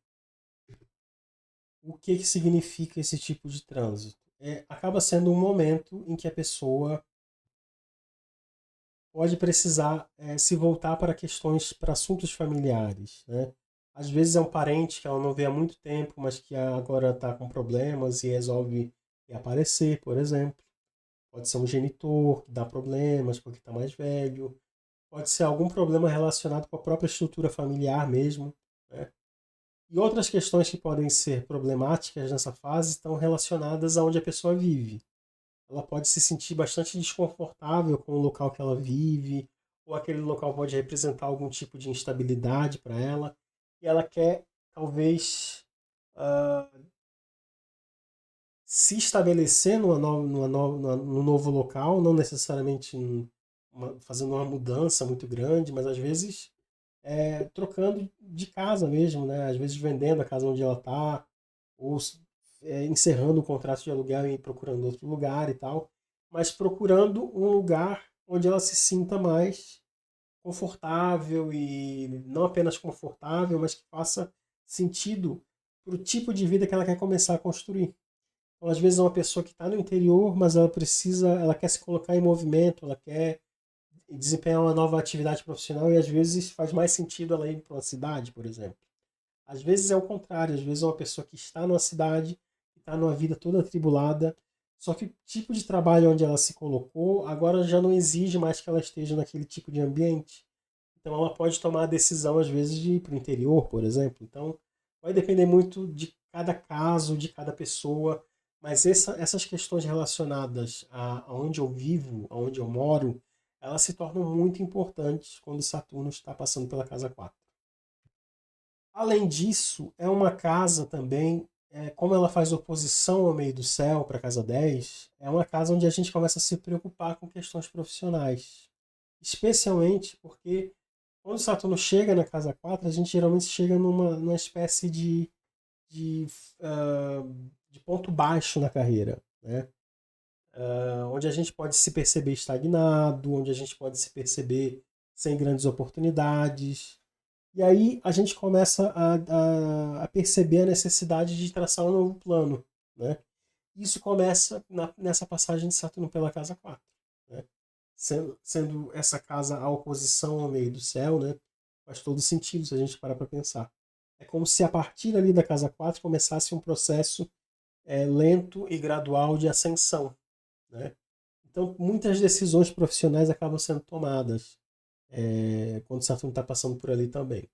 Speaker 1: O que, que significa esse tipo de trânsito? Acaba sendo um momento em que a pessoa pode precisar se voltar para questões, para assuntos familiares, né? Às vezes é um parente que ela não vê há muito tempo, mas que agora está com problemas e resolve aparecer, por exemplo. Pode ser um genitor que dá problemas porque está mais velho. Pode ser algum problema relacionado com a própria estrutura familiar mesmo, né? E outras questões que podem ser problemáticas nessa fase estão relacionadas a onde a pessoa vive. Ela pode se sentir bastante desconfortável com o local que ela vive, ou aquele local pode representar algum tipo de instabilidade para ela, e ela quer, talvez, ah, se estabelecer num novo local, não necessariamente fazendo uma mudança muito grande, mas às vezes trocando de casa mesmo, né? Às vezes vendendo a casa onde ela está, ou encerrando o contrato de aluguel e procurando outro lugar e tal, mas procurando um lugar onde ela se sinta mais confortável e não apenas confortável, mas que faça sentido para o tipo de vida que ela quer começar a construir. Então, às vezes é uma pessoa que está no interior, mas ela quer se colocar em movimento, ela quer desempenhar uma nova atividade profissional e às vezes faz mais sentido ela ir para uma cidade, por exemplo. Às vezes é o contrário, às vezes é uma pessoa que está numa cidade, que está numa vida toda atribulada, só que o tipo de trabalho onde ela se colocou agora já não exige mais que ela esteja naquele tipo de ambiente. Então ela pode tomar a decisão, às vezes, de ir para o interior, por exemplo. Então vai depender muito de cada caso, de cada pessoa, mas essas questões relacionadas a onde eu vivo, aonde eu moro, elas se tornam muito importantes quando Saturno está passando pela casa 4. Além disso, é uma casa também, como ela faz oposição ao meio do céu para a casa 10, é uma casa onde a gente começa a se preocupar com questões profissionais. Especialmente porque quando Saturno chega na casa 4, a gente geralmente chega numa espécie de, ah, de ponto baixo na carreira, né? Onde a gente pode se perceber estagnado, onde a gente pode se perceber sem grandes oportunidades. E aí a gente começa a perceber a necessidade de traçar um novo plano, né? Isso começa nessa passagem de Saturno pela casa 4, né? Sendo essa casa a oposição ao meio do céu, né? Faz todo sentido se a gente parar para pensar. É como se a partir ali da casa 4 começasse um processo lento e gradual de ascensão, né? Então, muitas decisões profissionais acabam sendo tomadas quando Saturno está passando por ali também.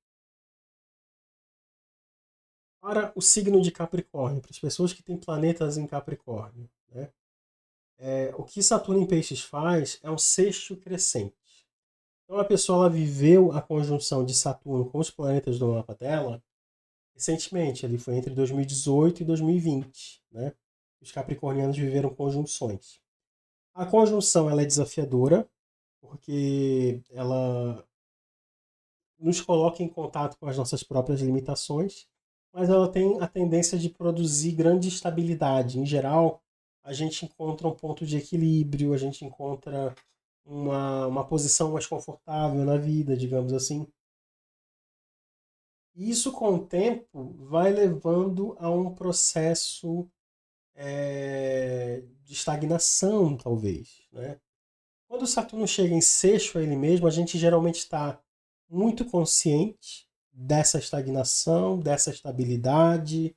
Speaker 1: Para o signo de Capricórnio, para as pessoas que têm planetas em Capricórnio, né? O que Saturno em Peixes faz é um sexto crescente. Então a pessoa ela viveu a conjunção de Saturno com os planetas do mapa dela recentemente, ali foi entre 2018 e 2020, né? Os capricornianos viveram conjunções. A conjunção ela é desafiadora, porque ela nos coloca em contato com as nossas próprias limitações, mas ela tem a tendência de produzir grande estabilidade. Em geral, a gente encontra um ponto de equilíbrio, a gente encontra uma posição mais confortável na vida, digamos assim. E isso, com o tempo, vai levando a um processo de estagnação, talvez, né? Quando o Saturno chega em sexto a ele mesmo, a gente geralmente está muito consciente dessa estagnação, dessa estabilidade,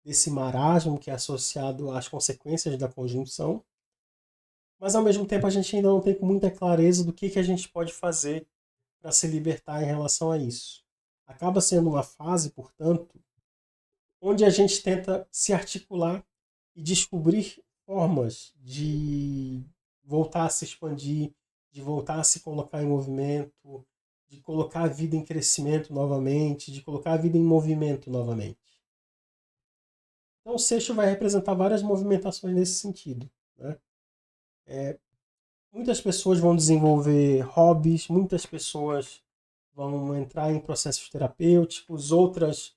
Speaker 1: desse marasmo que é associado às consequências da conjunção, mas ao mesmo tempo a gente ainda não tem muita clareza do que a gente pode fazer para se libertar em relação a isso. Acaba sendo uma fase, portanto, onde a gente tenta se articular e descobrir formas de voltar a se expandir, de voltar a se colocar em movimento, de colocar a vida em crescimento novamente, de colocar a vida em movimento novamente. Então o sexto vai representar várias movimentações nesse sentido, né? Muitas pessoas vão desenvolver hobbies, muitas pessoas vão entrar em processos terapêuticos, outras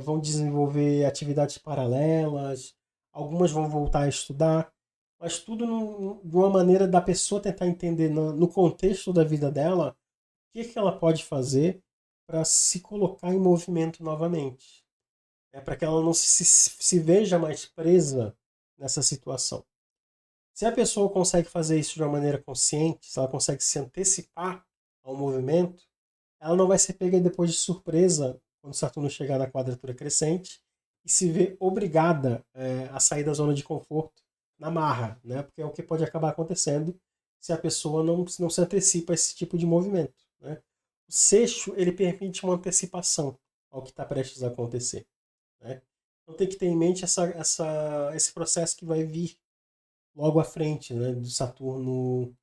Speaker 1: vão desenvolver atividades paralelas, algumas vão voltar a estudar, mas tudo de uma maneira da pessoa tentar entender no contexto da vida dela o que ela pode fazer para se colocar em movimento novamente. É para que ela não se veja mais presa nessa situação. Se a pessoa consegue fazer isso de uma maneira consciente, se ela consegue se antecipar ao movimento, ela não vai ser pega depois de surpresa quando Saturno chegar na quadratura crescente e se ver obrigada a sair da zona de conforto na marra, né? Porque é o que pode acabar acontecendo se a pessoa não se antecipa a esse tipo de movimento, né? O sexto, ele permite uma antecipação ao que está prestes a acontecer, né? Então tem que ter em mente esse processo que vai vir logo à frente, né? Do Saturno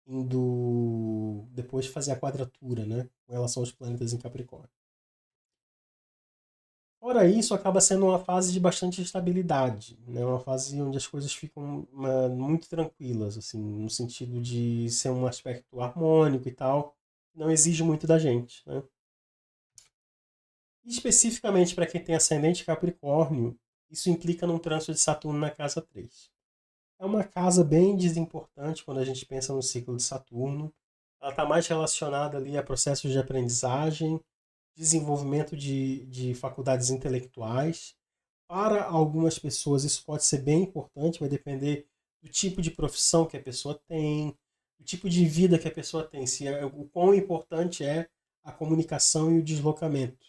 Speaker 1: indo depois de fazer a quadratura, né, com relação aos planetas em Capricórnio. Fora isso, acaba sendo uma fase de bastante estabilidade, né, uma fase onde as coisas ficam muito tranquilas, assim, no sentido de ser um aspecto harmônico e tal, não exige muito da gente, né. E especificamente para quem tem ascendente Capricórnio, isso implica num trânsito de Saturno na casa 3. É uma casa bem desimportante quando a gente pensa no ciclo de Saturno. Ela está mais relacionada ali a processos de aprendizagem, desenvolvimento de faculdades intelectuais. Para algumas pessoas isso pode ser bem importante, vai depender do tipo de profissão que a pessoa tem, do tipo de vida que a pessoa tem, se o quão importante é a comunicação e o deslocamento.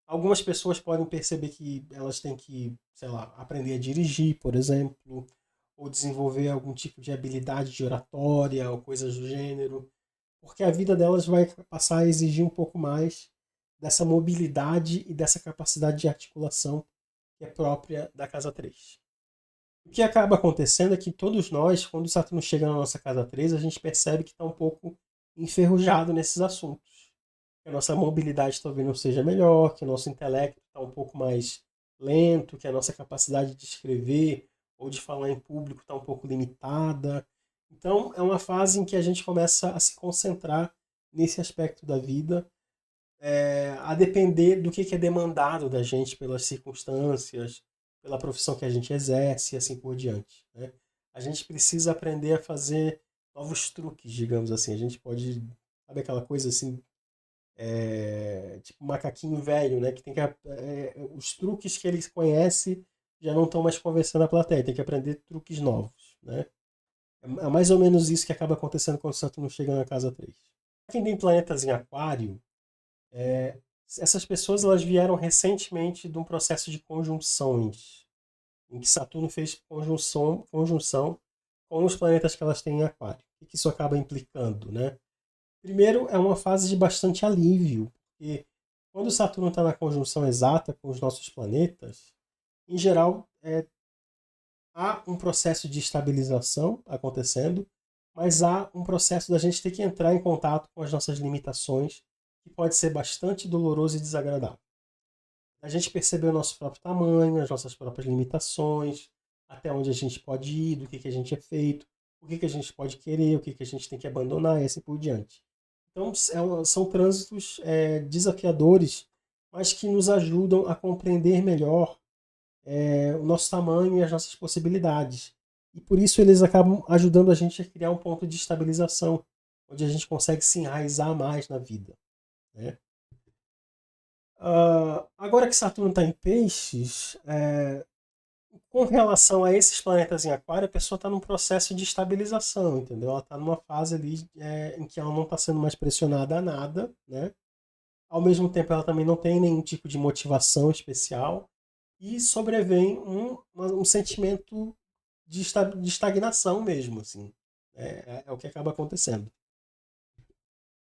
Speaker 1: Algumas pessoas podem perceber que elas têm que, sei lá, aprender a dirigir, por exemplo, ou desenvolver algum tipo de habilidade de oratória ou coisas do gênero, porque a vida delas vai passar a exigir um pouco mais dessa mobilidade e dessa capacidade de articulação que é própria da casa 3. O que acaba acontecendo é que todos nós, quando o Saturno chega na nossa casa 3, a gente percebe que está um pouco enferrujado nesses assuntos. Que a nossa mobilidade talvez não seja melhor, que o nosso intelecto está um pouco mais lento, que a nossa capacidade de escrever ou de falar em público está um pouco limitada. Então, é uma fase em que a gente começa a se concentrar nesse aspecto da vida, a depender do que é demandado da gente pelas circunstâncias, pela profissão que a gente exerce e assim por diante, né? A gente precisa aprender a fazer novos truques, digamos assim. A gente pode, sabe aquela coisa assim, tipo macaquinho velho, né? Que tem que os truques que ele conhece já não estão mais conversando a plateia, tem que aprender truques novos, né? É mais ou menos isso que acaba acontecendo quando o Saturno chega na casa 3. Quem tem planetas em Aquário, essas pessoas elas vieram recentemente de um processo de conjunções, em que Saturno fez conjunção com os planetas que elas têm em Aquário. O que isso acaba implicando, né? Primeiro, é uma fase de bastante alívio, porque quando Saturno está na conjunção exata com os nossos planetas, em geral, há um processo de estabilização acontecendo, mas há um processo da gente ter que entrar em contato com as nossas limitações, que pode ser bastante doloroso e desagradável. A gente perceber o nosso próprio tamanho, as nossas próprias limitações, até onde a gente pode ir, do que a gente é feito, o que a gente pode querer, o que a gente tem que abandonar e assim por diante. Então, são trânsitos desafiadores, mas que nos ajudam a compreender melhor o nosso tamanho e as nossas possibilidades. E por isso eles acabam ajudando a gente a criar um ponto de estabilização, onde a gente consegue se enraizar mais na vida, né? Agora que Saturno está em peixes, com relação a esses planetas em aquário, a pessoa está num processo de estabilização, entendeu? Ela está numa fase ali em que ela não está sendo mais pressionada a nada, né? Ao mesmo tempo ela também não tem nenhum tipo de motivação especial e sobrevém um sentimento de estagnação mesmo, assim. É o que acaba acontecendo.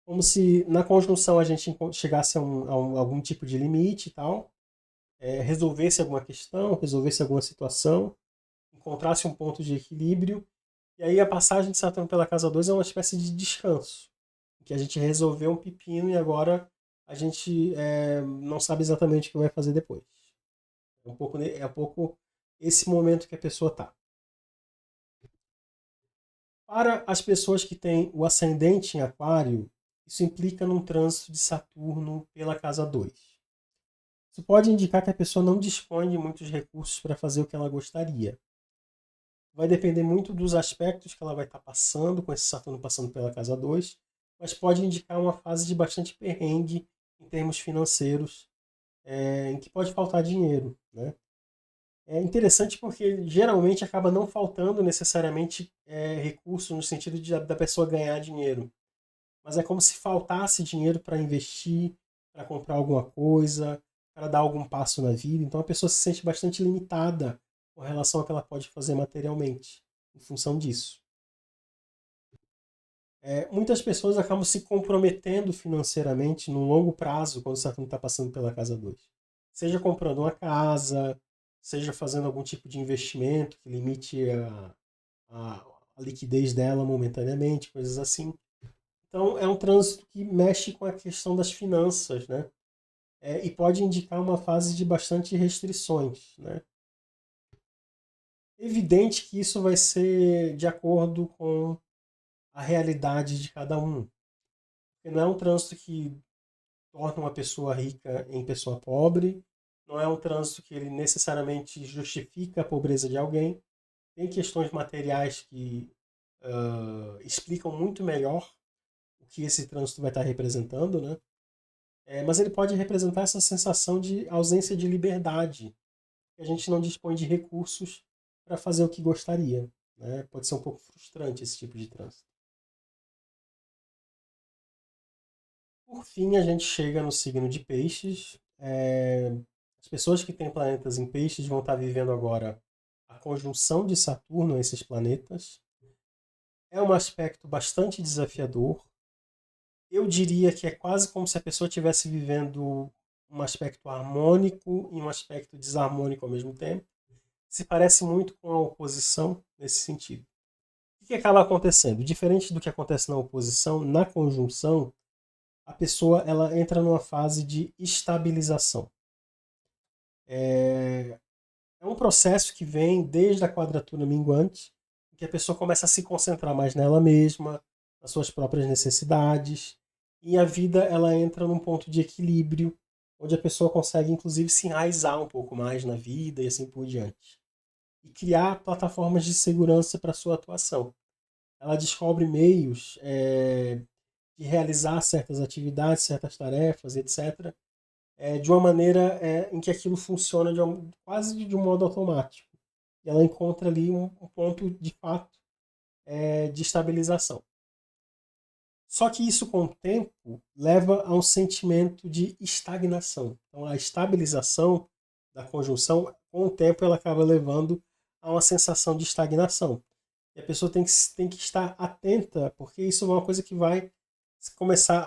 Speaker 1: Como se na conjunção a gente chegasse a algum tipo de limite e tal, resolvesse alguma questão, resolvesse alguma situação, encontrasse um ponto de equilíbrio, e aí a passagem de Saturno pela casa 2 é uma espécie de descanso, em que a gente resolveu um pepino e agora a gente não sabe exatamente o que vai fazer depois. É um pouco esse momento que a pessoa está. Para as pessoas que têm o ascendente em Aquário, isso implica num trânsito de Saturno pela casa 2. Isso pode indicar que a pessoa não dispõe de muitos recursos para fazer o que ela gostaria. Vai depender muito dos aspectos que ela vai estar passando, com esse Saturno passando pela casa 2, mas pode indicar uma fase de bastante perrengue em termos financeiros, em que pode faltar dinheiro, né? É interessante porque geralmente acaba não faltando necessariamente recurso no sentido da pessoa ganhar dinheiro. Mas é como se faltasse dinheiro para investir, para comprar alguma coisa, para dar algum passo na vida. Então a pessoa se sente bastante limitada com relação ao que ela pode fazer materialmente, em função disso. Muitas pessoas acabam se comprometendo financeiramente no longo prazo quando o Saturno está passando pela casa 2. Seja comprando uma casa, seja fazendo algum tipo de investimento que limite a liquidez dela momentaneamente, coisas assim. Então, é um trânsito que mexe com a questão das finanças, né? E pode indicar uma fase de bastante restrições, né? Evidente que isso vai ser de acordo com a realidade de cada um. Porque não é um trânsito que torna uma pessoa rica em pessoa pobre, não é um trânsito que ele necessariamente justifica a pobreza de alguém. Tem questões materiais que explicam muito melhor o que esse trânsito vai estar representando, né? Mas ele pode representar essa sensação de ausência de liberdade, que a gente não dispõe de recursos para fazer o que gostaria. Né? Pode ser um pouco frustrante esse tipo de trânsito. Por fim, a gente chega no signo de Peixes. As pessoas que têm planetas em Peixes vão estar vivendo agora a conjunção de Saturno a esses planetas. É um aspecto bastante desafiador. Eu diria que é quase como se a pessoa estivesse vivendo um aspecto harmônico e um aspecto desarmônico ao mesmo tempo. Se parece muito com a oposição nesse sentido. O que acaba acontecendo? Diferente do que acontece na oposição, na conjunção, a pessoa ela entra numa fase de estabilização. É um processo que vem desde a quadratura minguante, em que a pessoa começa a se concentrar mais nela mesma, nas suas próprias necessidades, e a vida ela entra num ponto de equilíbrio, onde a pessoa consegue inclusive se enraizar um pouco mais na vida e assim por diante. E criar plataformas de segurança para sua atuação. Ela descobre meios de realizar certas atividades, certas tarefas, etc., de uma maneira em que aquilo funciona quase de um modo automático. E ela encontra ali um ponto de fato de estabilização. Só que isso, com o tempo, leva a um sentimento de estagnação. Então, a estabilização da conjunção, com o tempo, ela acaba levando a uma sensação de estagnação. E a pessoa tem que estar atenta, porque isso é uma coisa que vai começar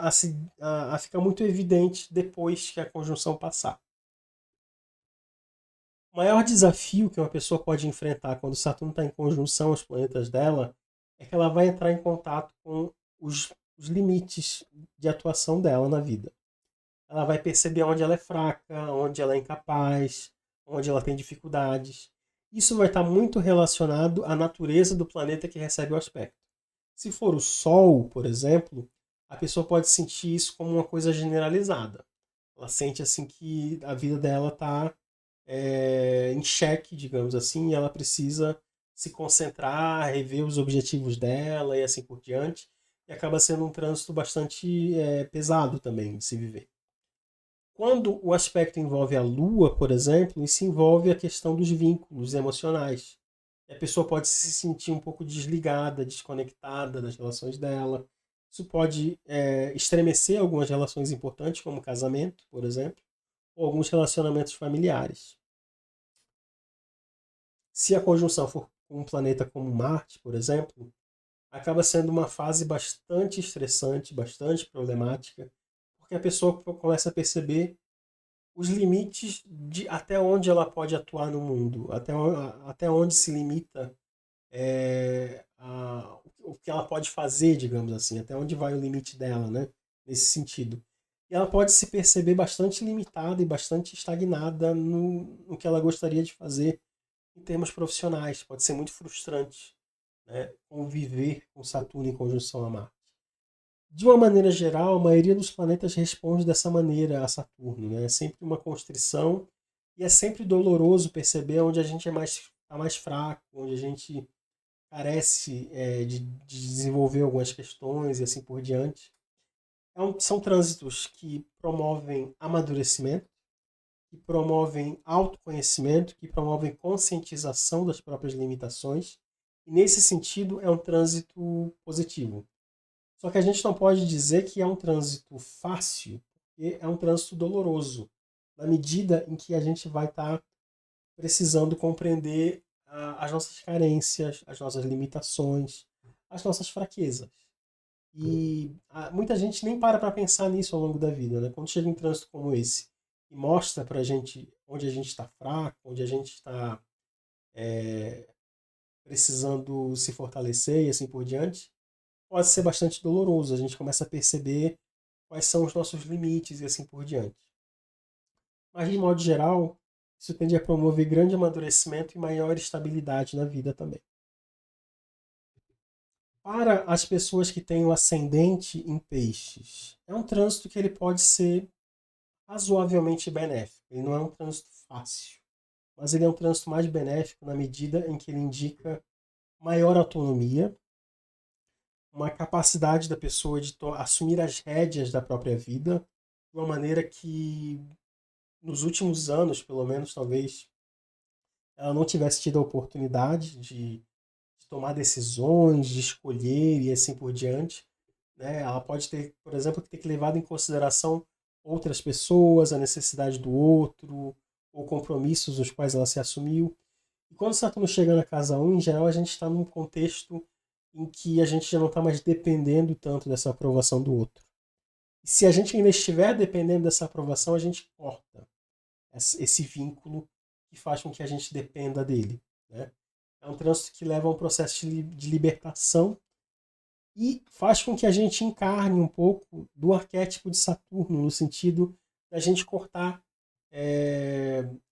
Speaker 1: a ficar muito evidente depois que a conjunção passar. O maior desafio que uma pessoa pode enfrentar quando Saturno está em conjunção aos planetas dela é que ela vai entrar em contato com os limites de atuação dela na vida. Ela vai perceber onde ela é fraca, onde ela é incapaz, onde ela tem dificuldades. Isso vai estar muito relacionado à natureza do planeta que recebe o aspecto. Se for o Sol, por exemplo, a pessoa pode sentir isso como uma coisa generalizada. Ela sente assim que a vida dela está em xeque, digamos assim, e ela precisa se concentrar, rever os objetivos dela e assim por diante. E acaba sendo um trânsito bastante pesado também de se viver. Quando o aspecto envolve a Lua, por exemplo, isso envolve a questão dos vínculos emocionais. E a pessoa pode se sentir um pouco desligada, desconectada das relações dela. Isso pode estremecer algumas relações importantes, como o casamento, por exemplo, ou alguns relacionamentos familiares. Se a conjunção for com um planeta como Marte, por exemplo, acaba sendo uma fase bastante estressante, bastante problemática, porque a pessoa começa a perceber os limites de até onde ela pode atuar no mundo, até onde se limita o que ela pode fazer, digamos assim, até onde vai o limite dela, né? Nesse sentido. E ela pode se perceber bastante limitada e bastante estagnada no que ela gostaria de fazer em termos profissionais. Pode ser muito frustrante, né? Conviver com Saturno em conjunção a Marte. De uma maneira geral, a maioria dos planetas responde dessa maneira a Saturno. Né? É sempre uma constrição e é sempre doloroso perceber onde a gente tá mais fraco, onde a gente carece de desenvolver algumas questões e assim por diante. São trânsitos que promovem amadurecimento, que promovem autoconhecimento, que promovem conscientização das próprias limitações. E nesse sentido, é um trânsito positivo. Só que a gente não pode dizer que é um trânsito fácil, porque é um trânsito doloroso, na medida em que a gente vai estar precisando compreender as nossas carências, as nossas limitações, as nossas fraquezas. E muita gente nem para pensar nisso ao longo da vida. Né? Quando chega um trânsito como esse e mostra para a gente onde a gente está fraco, onde a gente está precisando se fortalecer e assim por diante, pode ser bastante doloroso. A gente começa a perceber quais são os nossos limites e assim por diante. Mas, de modo geral, isso tende a promover grande amadurecimento e maior estabilidade na vida também. Para as pessoas que têm o ascendente em peixes, é um trânsito que ele pode ser razoavelmente benéfico. Ele não é um trânsito fácil, mas ele é um trânsito mais benéfico na medida em que ele indica maior autonomia, uma capacidade da pessoa de assumir as rédeas da própria vida, de uma maneira que, nos últimos anos, pelo menos, talvez, ela não tivesse tido a oportunidade de tomar decisões, de escolher e assim por diante, né? Ela pode ter, por exemplo, ter que levar em consideração outras pessoas, a necessidade do outro, ou compromissos os quais ela se assumiu. E quando Saturno chega na casa 1, em geral, a gente está num contexto em que a gente já não está mais dependendo tanto dessa aprovação do outro. E se a gente ainda estiver dependendo dessa aprovação, a gente corta esse vínculo que faz com que a gente dependa dele, né? É um trânsito que leva a um processo de libertação e faz com que a gente encarne um pouco do arquétipo de Saturno, no sentido da gente cortar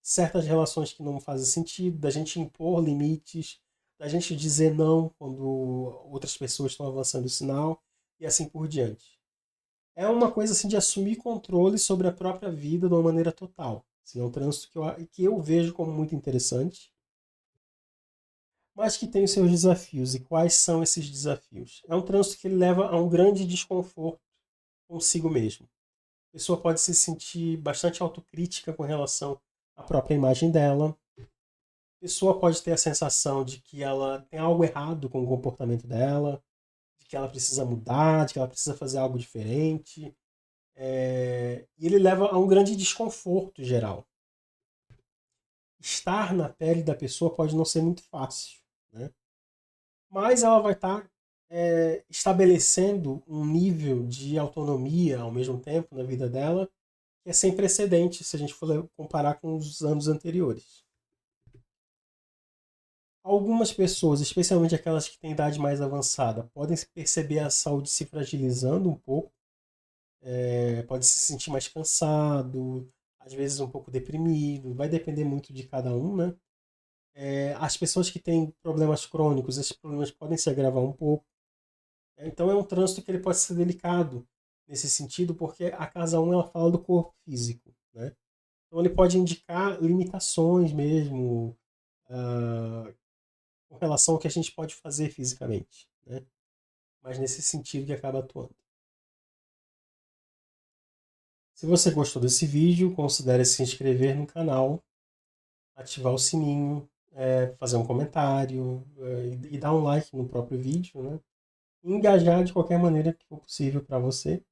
Speaker 1: certas relações que não fazem sentido, da gente impor limites, da gente dizer não quando outras pessoas estão avançando o sinal e assim por diante. É uma coisa assim de assumir controle sobre a própria vida de uma maneira total. Assim, é um trânsito que eu vejo como muito interessante, mas que tem os seus desafios. E quais são esses desafios? É um trânsito que ele leva a um grande desconforto consigo mesmo. A pessoa pode se sentir bastante autocrítica com relação à própria imagem dela. A pessoa pode ter a sensação de que ela tem algo errado com o comportamento dela, de que ela precisa mudar, de que ela precisa fazer algo diferente. E ele leva a um grande desconforto geral. Estar na pele da pessoa pode não ser muito fácil, né? Mas ela vai estar estabelecendo um nível de autonomia ao mesmo tempo na vida dela que é sem precedente se a gente for comparar com os anos anteriores. Algumas pessoas, especialmente aquelas que têm idade mais avançada, podem perceber a saúde se fragilizando um pouco, pode se sentir mais cansado, às vezes um pouco deprimido, vai depender muito de cada um, né? As pessoas que têm problemas crônicos, esses problemas podem se agravar um pouco. Então é um trânsito que ele pode ser delicado nesse sentido, porque a casa 1 ela fala do corpo físico, né? Então ele pode indicar limitações mesmo, ah, com relação ao que a gente pode fazer fisicamente, né? Mas nesse sentido que acaba atuando. Se você gostou desse vídeo, considere se inscrever no canal, ativar o sininho, fazer um comentário e dar um like no próprio vídeo, né? E engajar de qualquer maneira que for possível para você.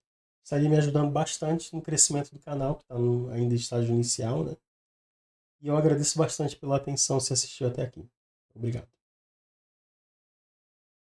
Speaker 1: Estaria me ajudando bastante no crescimento do canal, que está ainda em estágio inicial, né? E eu agradeço bastante pela atenção se assistiu até aqui. Obrigado.